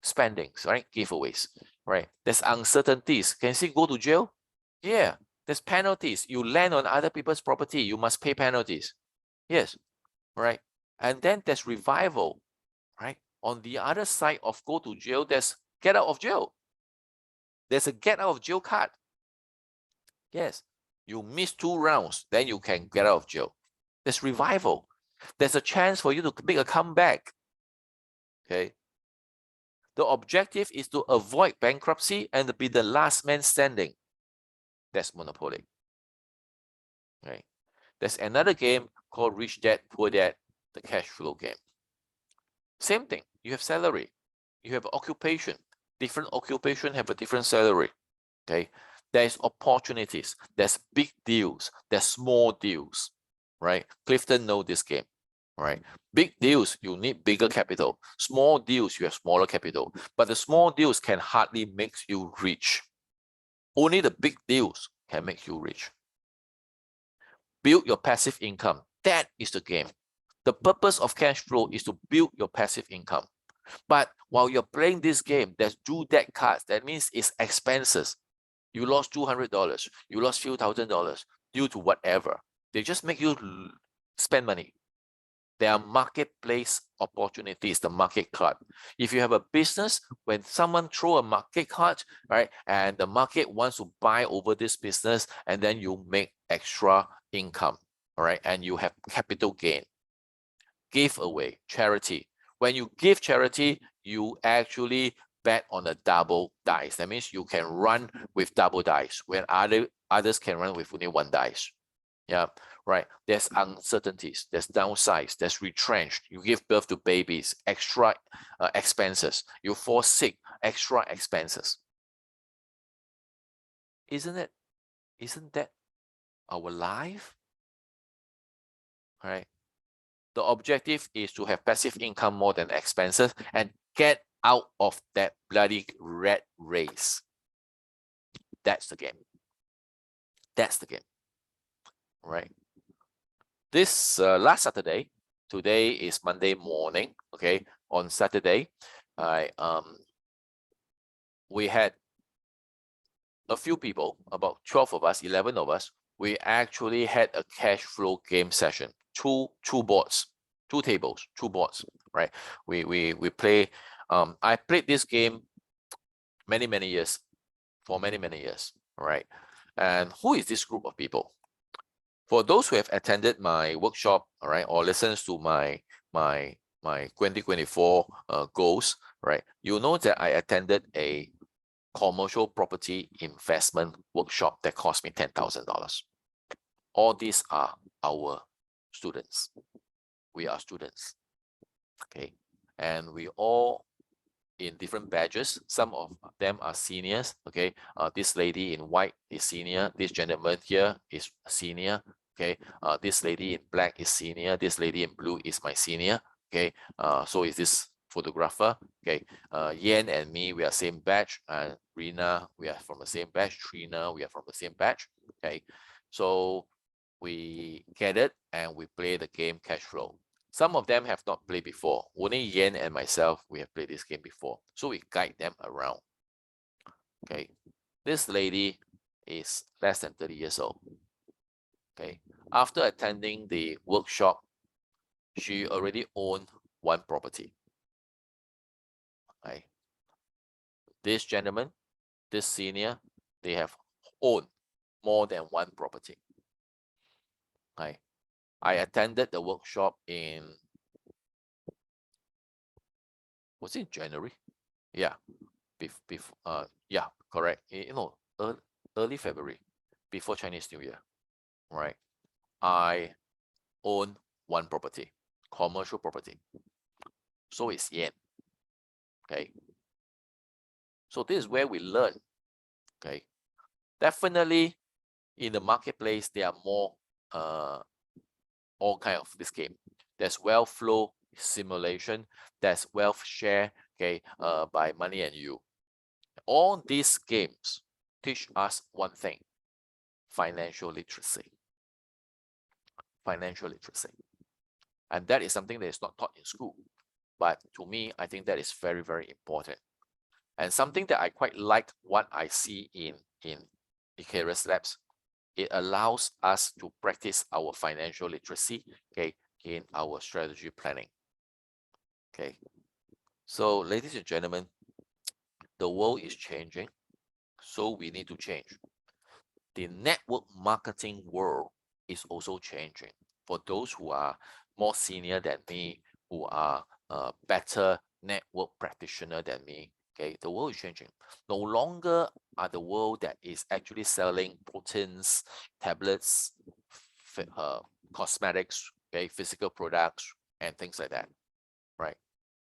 spendings, right? Giveaways, right? There's uncertainties. Can you go to jail? Yeah. There's penalties. You land on other people's property, you must pay penalties. Yes, right? And then there's revival, right? On the other side of go to jail, there's get out of jail. There's a get out of jail card. Yes, you miss 2 rounds, then you can get out of jail. There's revival. There's a chance for you to make a comeback. Okay. The objective is to avoid bankruptcy and to be the last man standing. That's Monopoly. Right. There's another game called Rich Dad, Poor Dad, the cash flow game. Same thing. You have salary. You have occupation. Different occupation have a different salary. Okay. There's opportunities. There's big deals. There's small deals. Right. Clifton knows this game. Right. Big deals, you need bigger capital. Small deals, you have smaller capital. But the small deals can hardly make you rich. Only the big deals can make you rich. Build your passive income. That is the game. The purpose of cash flow is to build your passive income. But while you're playing this game, there's due debt cards. That means it's expenses. You lost $200. You lost few $1,000 due to whatever. They just make you spend money. There are marketplace opportunities, the market card. If you have a business, when someone throw a market card, right, and the market wants to buy over this business, and then you make extra income, all right, and you have capital gain. Giveaway, charity. When you give charity, you actually bet on a double dice. That means you can run with double dice when others can run with only one dice. Yeah, right. There's uncertainties, there's downsides, there's retrenched. You give birth to babies, extra expenses. You fall sick, extra expenses. Isn't that our life? Right. The objective is to have passive income more than expenses and get out of that bloody rat race. That's the game. That's the game. Right. This last Saturday, today is Monday morning. Okay, on Saturday, we had a few people, about 12 of us, 11 of us. We actually had a cash flow game session. Two boards, 2 tables, 2 boards. Right. We play. I played this game many years, for many years. Right. And who is this group of people? For those who have attended my workshop, all right, or listens to my 2024 goals, right, you know that I attended a commercial property investment workshop that cost me $10,000. All these are our students. We are students, okay, and we all in different badges. Some of them are seniors, okay. This lady in white is senior. This gentleman here is senior. Okay, this lady in black is senior. This lady in blue is my senior. Okay, so is this photographer. Okay, Yan and me, we are same batch. Rina, we are from the same batch. Trina, we are from the same batch. Okay, so we gathered and we play the game cash flow. Some of them have not played before. Only Yan and myself, we have played this game before. So we guide them around. Okay, this lady is less than 30 years old. Okay, after attending the workshop, she already owned 1 property. Right. This gentleman, this senior, they have owned more than 1 property. Right. I attended the workshop in, was it January? Yeah, yeah, correct. Early February, before Chinese New Year. Right. I own 1 property, commercial property. So is Yan. Okay. So this is where we learn. Okay. Definitely in the marketplace, there are more all kind of this game. There's wealth flow simulation, there's wealth share, okay, by Money and You. All these games teach us one thing: financial literacy. Financial literacy. And that is something that is not taught in school. But to me, I think that is very important. And something that I quite like what I see in Icarus Labs, it allows us to practice our financial literacy, okay, in our strategy planning. Okay. So ladies and gentlemen, the world is changing, so we need to change. The network marketing world is also changing. For those who are more senior than me, who are better network practitioner than me, okay, the world is changing. No longer are the world that is actually selling proteins, tablets, cosmetics, okay, physical products, and things like that, right?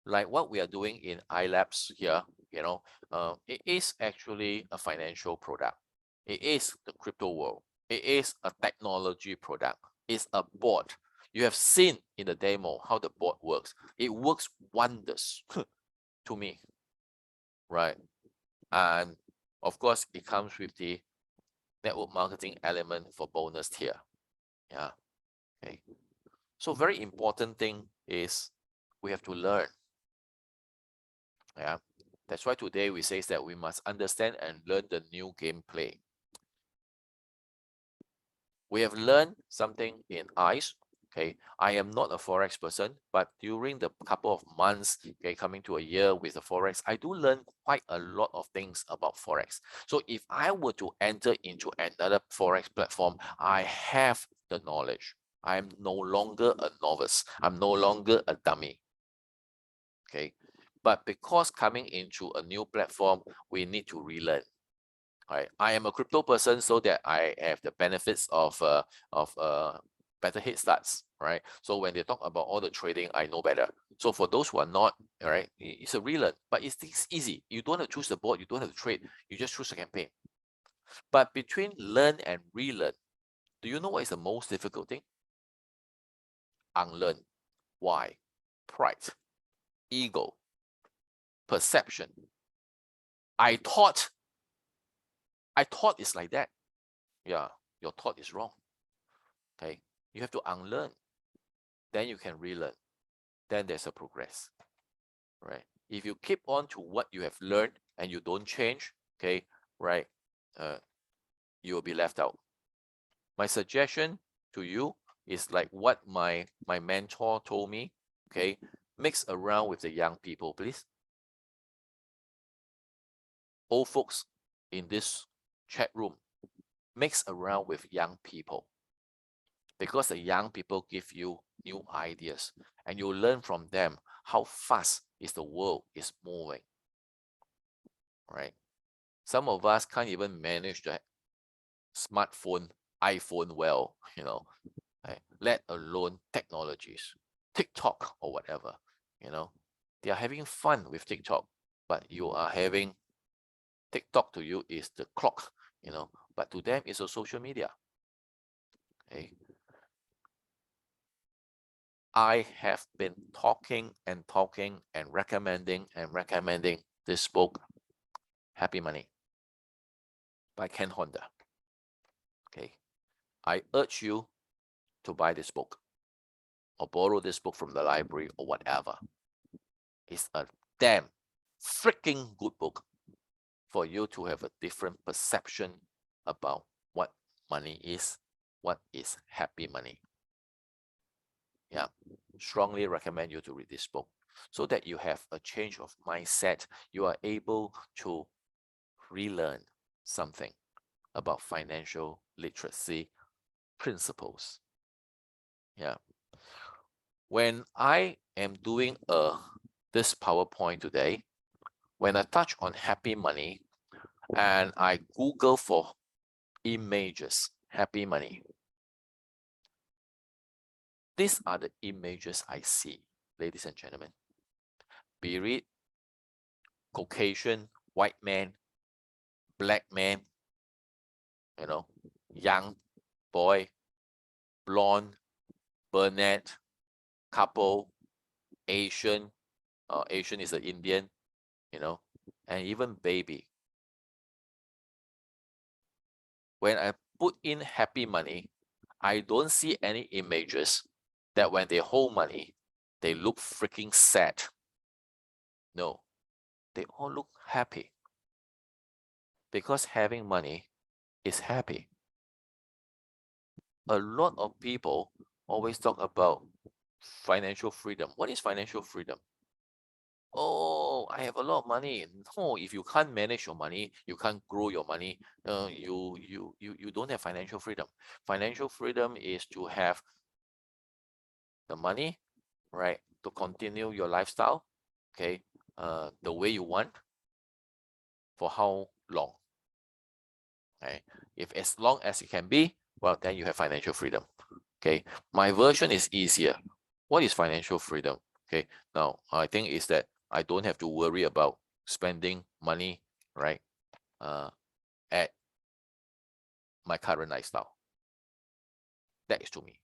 Like what we are doing in iLabs here, it is actually a financial product. It is the crypto world. It is a technology product. It's a board. You have seen in the demo how the board works. It works wonders to me, right? And of course, it comes with the network marketing element for bonus tier. Yeah. Okay. So very important thing is we have to learn. Yeah. That's why today we say that we must understand and learn the new gameplay. We have learned something in ICE. Okay, I am not a Forex person, but during the couple of months, okay, coming to a year with the Forex, I do learn quite a lot of things about Forex. So if I were to enter into another Forex platform, I have the knowledge. I'm no longer a novice. I'm no longer a dummy. Okay, but because coming into a new platform, we need to relearn. Right. I am a crypto person, so that I have the benefits of better head starts, right? So when they talk about all the trading, I know better. So for those who are not, all right, it's a relearn, but it's easy. You don't have to choose the board, you don't have to trade, you just choose a campaign. But between learn and relearn, do you know what is the most difficult thing? Unlearn. Why? Pride, ego, perception. I thought it's like that. Yeah, your thought is wrong. Okay, you have to unlearn, then you can relearn, then there's a progress, right? If you keep on to what you have learned and you don't change, okay, right, you will be left out. My suggestion to you is like what my mentor told me, okay, mix around with the young people, please. Old folks in this chat room, mix around with young people, because the young people give you new ideas and you learn from them how fast is the world is moving, right? Some of us can't even manage the smartphone, iPhone well, right? Let alone technologies, TikTok or whatever, they are having fun with TikTok, but you are having TikTok to you is the clock, but to them it's a social media. Okay. I have been talking and recommending this book, Happy Money by Ken Honda. Okay. I urge you to buy this book or borrow this book from the library or whatever. It's a damn freaking good book for you to have a different perception about what money is, what is happy money. Yeah, strongly recommend you to read this book so that you have a change of mindset. You are able to relearn something about financial literacy principles. Yeah. When I am doing this PowerPoint today, when I touch on happy money and I Google for images, happy money, these are the images I see, ladies and gentlemen. Be it Caucasian, white man, black man, young boy, blonde, brunette, couple, Asian, Asian is an Indian, and even baby. When I put in happy money, I don't see any images that when they hold money, they look freaking sad. No, they all look happy because having money is happy. A lot of people always talk about financial freedom. What is financial freedom? Oh, I have a lot of money. No, if you can't manage your money, you can't grow your money, you don't have financial freedom. Financial freedom is to have the money, right, to continue your lifestyle, okay, the way you want. For how long? Okay, if as long as it can be, well, then you have financial freedom. Okay, my version is easier. What is financial freedom? Okay, now I think is that I don't have to worry about spending money, right, at my current lifestyle. That is to me.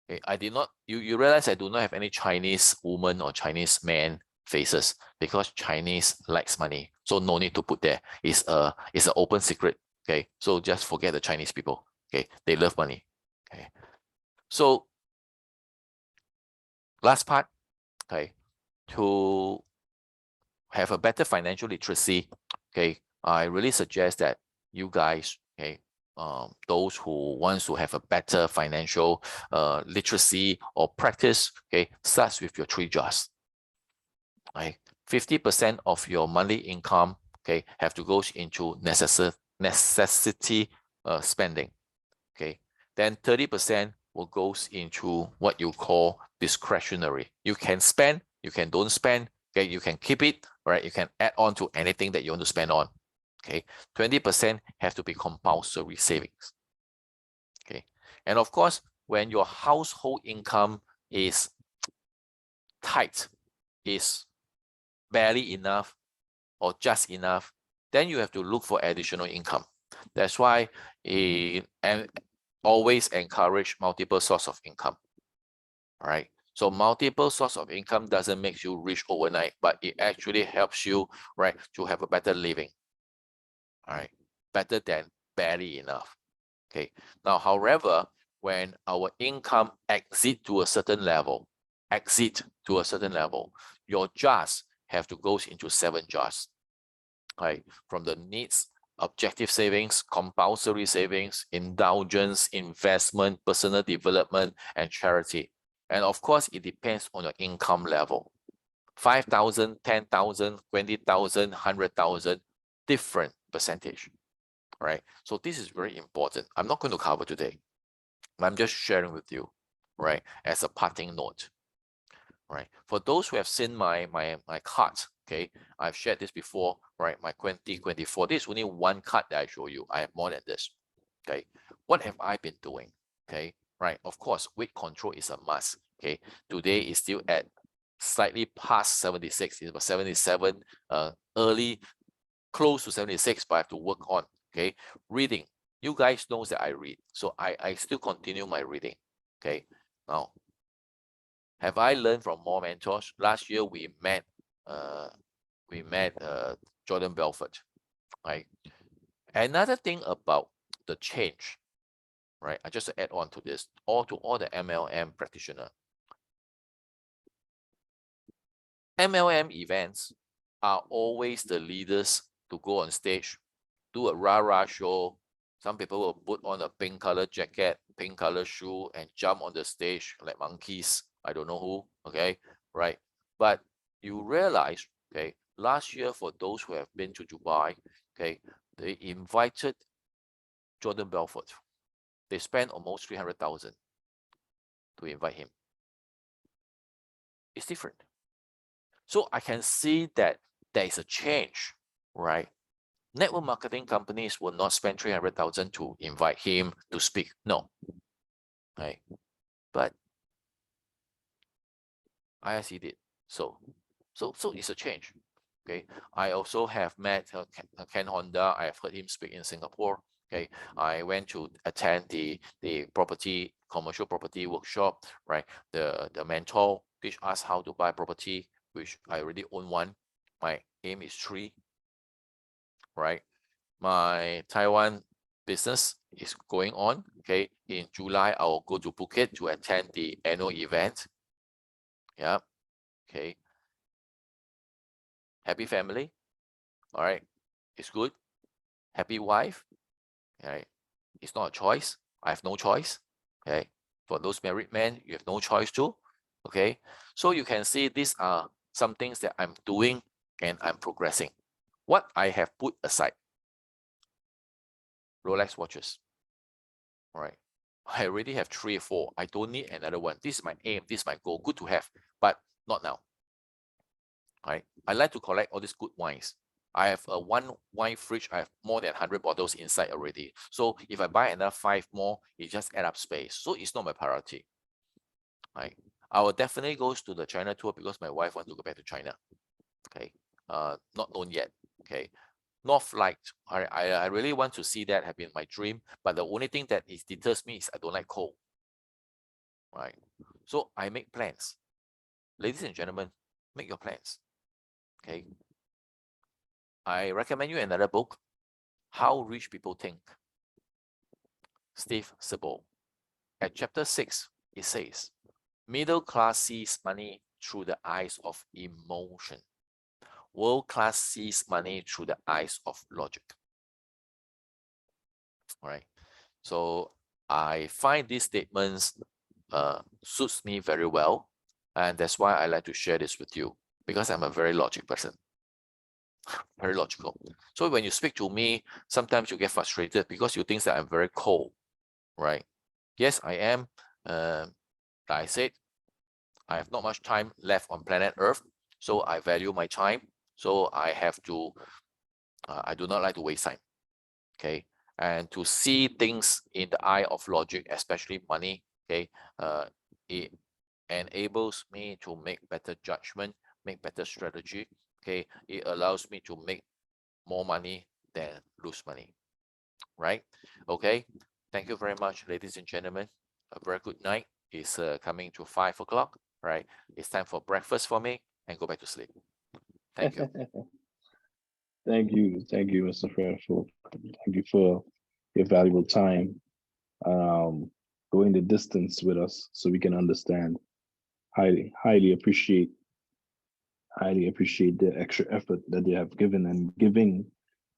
Okay, I did not, you realize I do not have any Chinese woman or Chinese man faces because Chinese likes money. So no need to put there. It's an open secret. Okay, so just forget the Chinese people. Okay, they love money. Okay, so last part, okay, to have a better financial literacy, okay, I really suggest that you guys, okay, those who wants to have a better financial literacy or practice, okay, starts with your 3 jars. Right, 50% of your monthly income, okay, have to go into necessity spending, okay. Then 30% will goes into what you call discretionary. You can spend, you can don't spend, okay, you can keep it, right? You can add on to anything that you want to spend on, okay. 20% have to be compulsory savings, okay. And of course, when your household income is tight, is barely enough or just enough, then you have to look for additional income. That's why and always encourage multiple source of income. All right. So multiple source of income doesn't make you rich overnight, but it actually helps you, right, to have a better living. All right. Better than barely enough. Okay. Now, however, when our income exceed to a certain level, your jars have to go into 7 jars. Right, from the needs, objective savings, compulsory savings, indulgence, investment, personal development, and charity. And of course, it depends on your income level. 5,000, 10,000, 20,000, 100,000, different percentage, right? So this is very important. I'm not going to cover today. I'm just sharing with you, right, as a parting note. Right, for those who have seen my card, okay, I've shared this before, right, my 2024, this is only one card that I show you. I have more than this, okay. What have I been doing? Okay, right, of course, weight control is a must, okay. Today is still at slightly past 76, it's about 77, early, close to 76, but I have to work on, okay. Reading, you guys knows that I read, so I still continue my reading, okay. Now, have I learned from more mentors? Last year we met Jordan Belfort, right? Another thing about the change, right? I just add on to this, all the MLM practitioner. MLM events are always the leaders to go on stage, do a rah-rah show. Some people will put on a pink color jacket, pink color shoe, and jump on the stage like monkeys. I don't know who, okay, right? But you realize, okay, last year for those who have been to Dubai, okay, they invited Jordan Belfort. They spent almost 300,000 to invite him. It's different. So I can see that there is a change, right? Network marketing companies will not spend 300,000 to invite him to speak. No, right? But ISC did. So it's a change. Okay. I also have met Ken Honda. I have heard him speak in Singapore. Okay. I went to attend the commercial property workshop. Right. The mentor teach us how to buy property, which I already own one. My aim is 3. Right. My Taiwan business is going on. Okay. In July, I will go to Phuket to attend the annual event. Yeah. Okay. Happy family, all right, it's good. Happy wife, right? It's not a choice. I have no choice. Okay. For those married men, you have no choice too. Okay. So you can see these are some things that I'm doing and I'm progressing. What I have put aside, Rolex watches. All right. I already have 3 or 4. I don't need another one. This is my aim. This is my goal. Good to have, but not now. All right. I like to collect all these good wines. I have a one wine fridge. I have more than 100 bottles inside already. So if I buy another 5 more, it just add up space. So it's not my priority. Right. I will definitely go to the China tour because my wife wants to go back to China. Okay. Not known yet. Okay. North Light. I really want to see that, have been my dream. But the only thing that is deters me is I don't like cold. Right. So I make plans. Ladies and gentlemen, make your plans. Okay. I recommend you another book, How Rich People Think. Steve Sibbel. At chapter 6, it says, middle class sees money through the eyes of emotion. World class sees money through the eyes of logic. All right. So I find these statements suits me very well. And that's why I like to share this with you, because I'm a very logic person. Very logical. So when you speak to me, sometimes you get frustrated because you think that I'm very cold, right? Yes, I am. Like I said, I have not much time left on planet Earth, so I value my time. So I have to, I do not like to waste time, okay? And to see things in the eye of logic, especially money, okay? It enables me to make better judgment, make better strategy, okay? It allows me to make more money than lose money, right? Okay, thank you very much, ladies and gentlemen. A very good night. It's coming to 5 o'clock, right? It's time for breakfast for me and go back to sleep. Thank you.
Thank you, Mr. Fred, thank you for your valuable time, um, going the distance with us so we can understand. Highly appreciate the extra effort that they have given and giving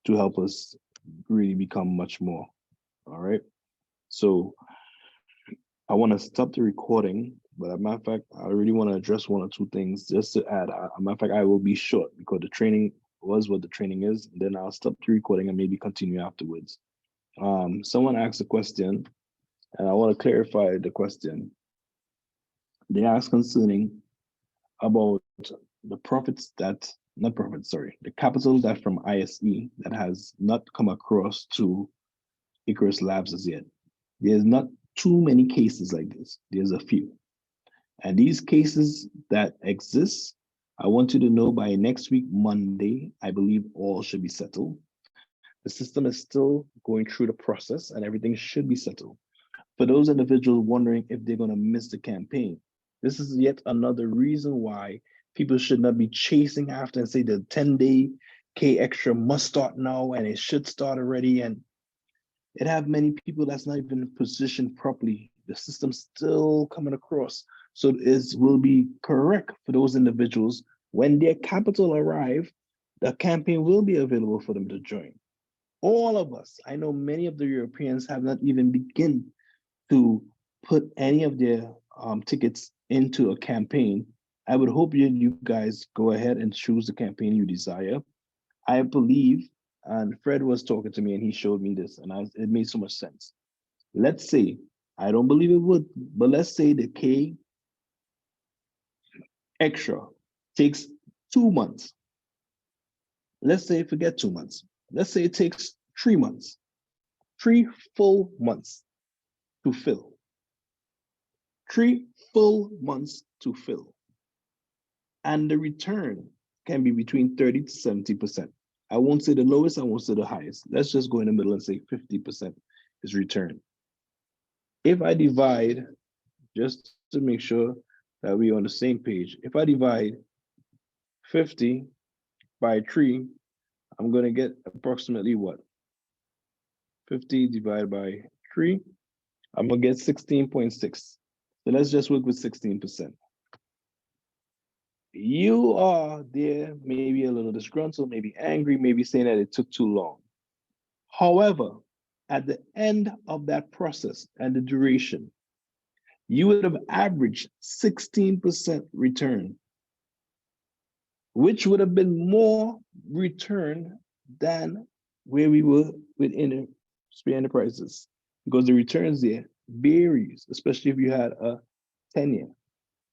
to help us really become much more. All right. So I want to stop the recording, but as a matter of fact, I really want to address one or two things just to add. As a matter of fact, I will be short because the training was what the training is. And then I'll stop the recording and maybe continue afterwards. Someone asked a question, and I want to clarify the question. They asked concerning about the profits that, not profits, sorry, the capital that from ISE that has not come across to Icarus Labs as yet. There's not too many cases like this. There's a few. And these cases that exist, I want you to know by next week, Monday, I believe all should be settled. The system is still going through the process and everything should be settled. For those individuals wondering if they're going to miss the campaign, this is yet another reason why people should not be chasing after and say the 10-day K extra must start now and it should start already. And it have many people that's not even positioned properly. The system's still coming across. So it will be correct for those individuals when their capital arrive, the campaign will be available for them to join. All of us, I know many of the Europeans have not even begun to put any of their tickets into a campaign. I would hope you guys go ahead and choose the campaign you desire. I believe, and Fred was talking to me and he showed me this, and it made so much sense. Let's say, I don't believe it would, but let's say the K extra takes 2 months. Let's say forget 2 months. Let's say it takes 3 months, 3 full months to fill. 3 full months to fill. And the return can be between 30 to 70%. I won't say the lowest, I won't say the highest. Let's just go in the middle and say 50% is return. If I divide, just to make sure that we're on the same page, if I divide 50 by 3, I'm going to get approximately what? 50 divided by 3, I'm going to get 16.6. So let's just work with 16%. You are there, maybe a little disgruntled, maybe angry, maybe saying that it took too long. However, at the end of that process and the duration, you would have averaged 16% return, which would have been more return than where we were with industry enterprises, because the returns there varies, especially if you had a 10-year.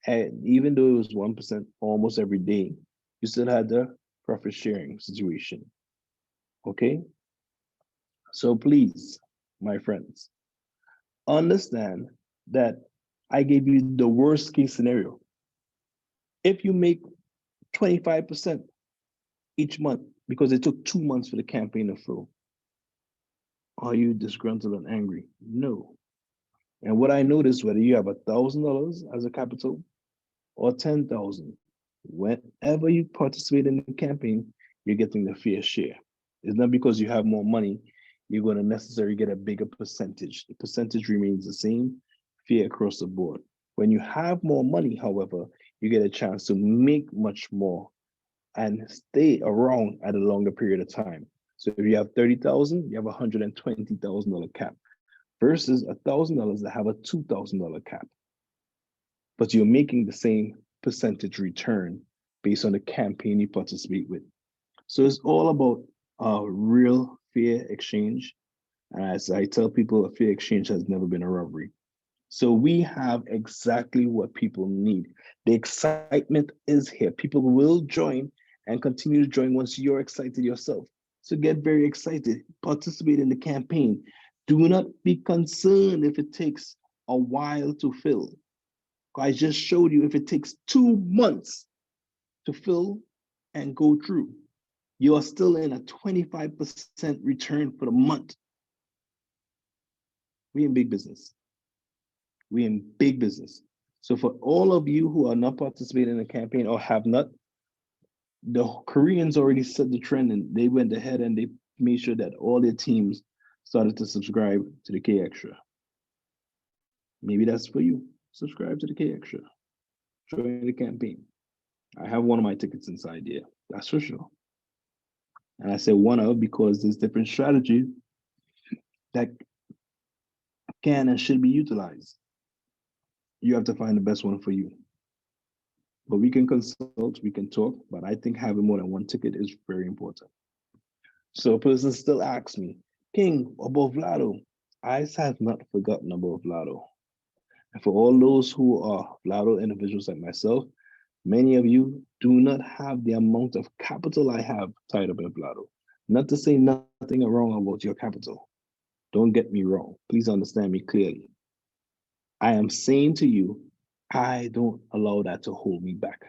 And even though it was 1% almost every day, you still had the profit sharing situation. Okay? So please, my friends, understand that I gave you the worst case scenario. If you make 25% each month because it took 2 months for the campaign to fill, are you disgruntled and angry? No. And what I noticed, whether you have $1,000 as a capital or 10,000, whenever you participate in the campaign, you're getting the fair share. It's not because you have more money, you're going to necessarily get a bigger percentage. The percentage remains the same, fair across the board. When you have more money, however, you get a chance to make much more and stay around at a longer period of time. So if you have 30,000, you have a $120,000 cap versus $1,000 that have a $2,000 cap. But you're making the same percentage return based on the campaign you participate with. So it's all about a real fair exchange. And as I tell people, a fair exchange has never been a robbery. So we have exactly what people need. The excitement is here. People will join and continue to join once you're excited yourself. So get very excited, participate in the campaign. Do not be concerned if it takes a while to fill. I just showed you if it takes 2 months to fill and go through, you are still in a 25% return for the month. We in big business. We in big business. So for all of you who are not participating in the campaign or have not, the Koreans already set the trend and they went ahead and they made sure that all their teams started to subscribe to the K Extra. Maybe that's for you. Subscribe to the K Extra. Join the campaign. I have one of my tickets inside there. That's for sure. And I say one of because there's different strategies that can and should be utilized. You have to find the best one for you. But we can consult, we can talk, but I think having more than one ticket is very important. So a person still asks me, King, about Vlado, I have not forgotten about Vlado. And for all those who are Vlado individuals like myself, many of you do not have the amount of capital I have tied up in Vlado. Not to say nothing wrong about your capital. Don't get me wrong. Please understand me clearly. I am saying to you, I don't allow that to hold me back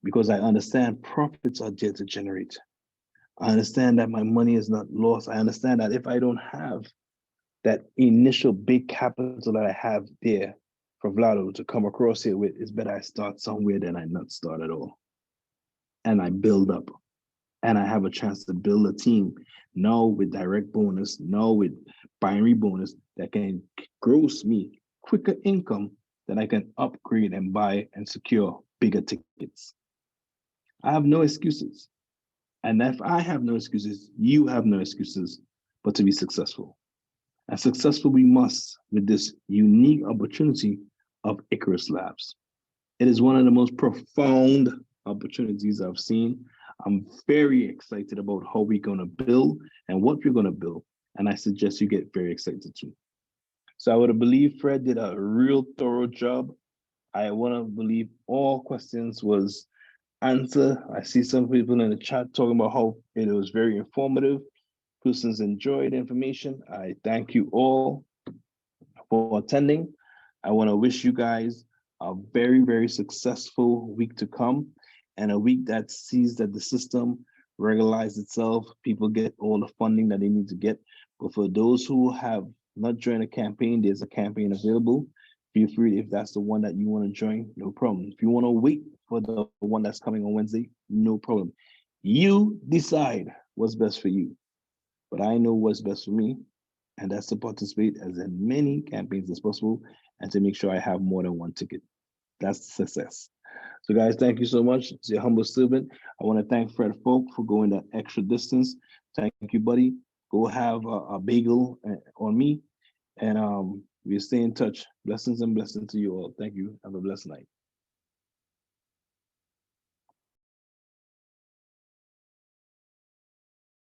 because I understand profits are there to generate. I understand that my money is not lost. I understand that if I don't have that initial big capital that I have there for Vlado to come across here with, it's better I start somewhere than I not start at all. And I build up and I have a chance to build a team now with direct bonus, now with binary bonus that can gross me quicker income that I can upgrade and buy and secure bigger tickets. I have no excuses. And if I have no excuses, you have no excuses but to be successful. And successful we must with this unique opportunity of Icarus Labs. It is one of the most profound opportunities I've seen. I'm very excited about how we're going to build and what we're going to build. And I suggest you get very excited too. So I would believe Fred did a real thorough job. I want to believe all questions was answered. I see some people in the chat talking about how it was very informative. Persons enjoyed the information. I thank you all for attending. I want to wish you guys a very, very successful week to come and a week that sees that the system regularize itself. People get all the funding that they need to get. But for those who have not joined a campaign, there's a campaign available. Feel free, if that's the one that you want to join, no problem. If you want to wait for the one that's coming on Wednesday, no problem. You decide what's best for you. But I know what's best for me, and that's to participate as in many campaigns as possible and to make sure I have more than one ticket. That's success. So guys, thank you so much. It's your humble servant. I want to thank Fred Folk for going that extra distance. Thank you, buddy. Go have a bagel on me, and we'll stay in touch. Blessings and blessings to you all. Thank you. Have a blessed night.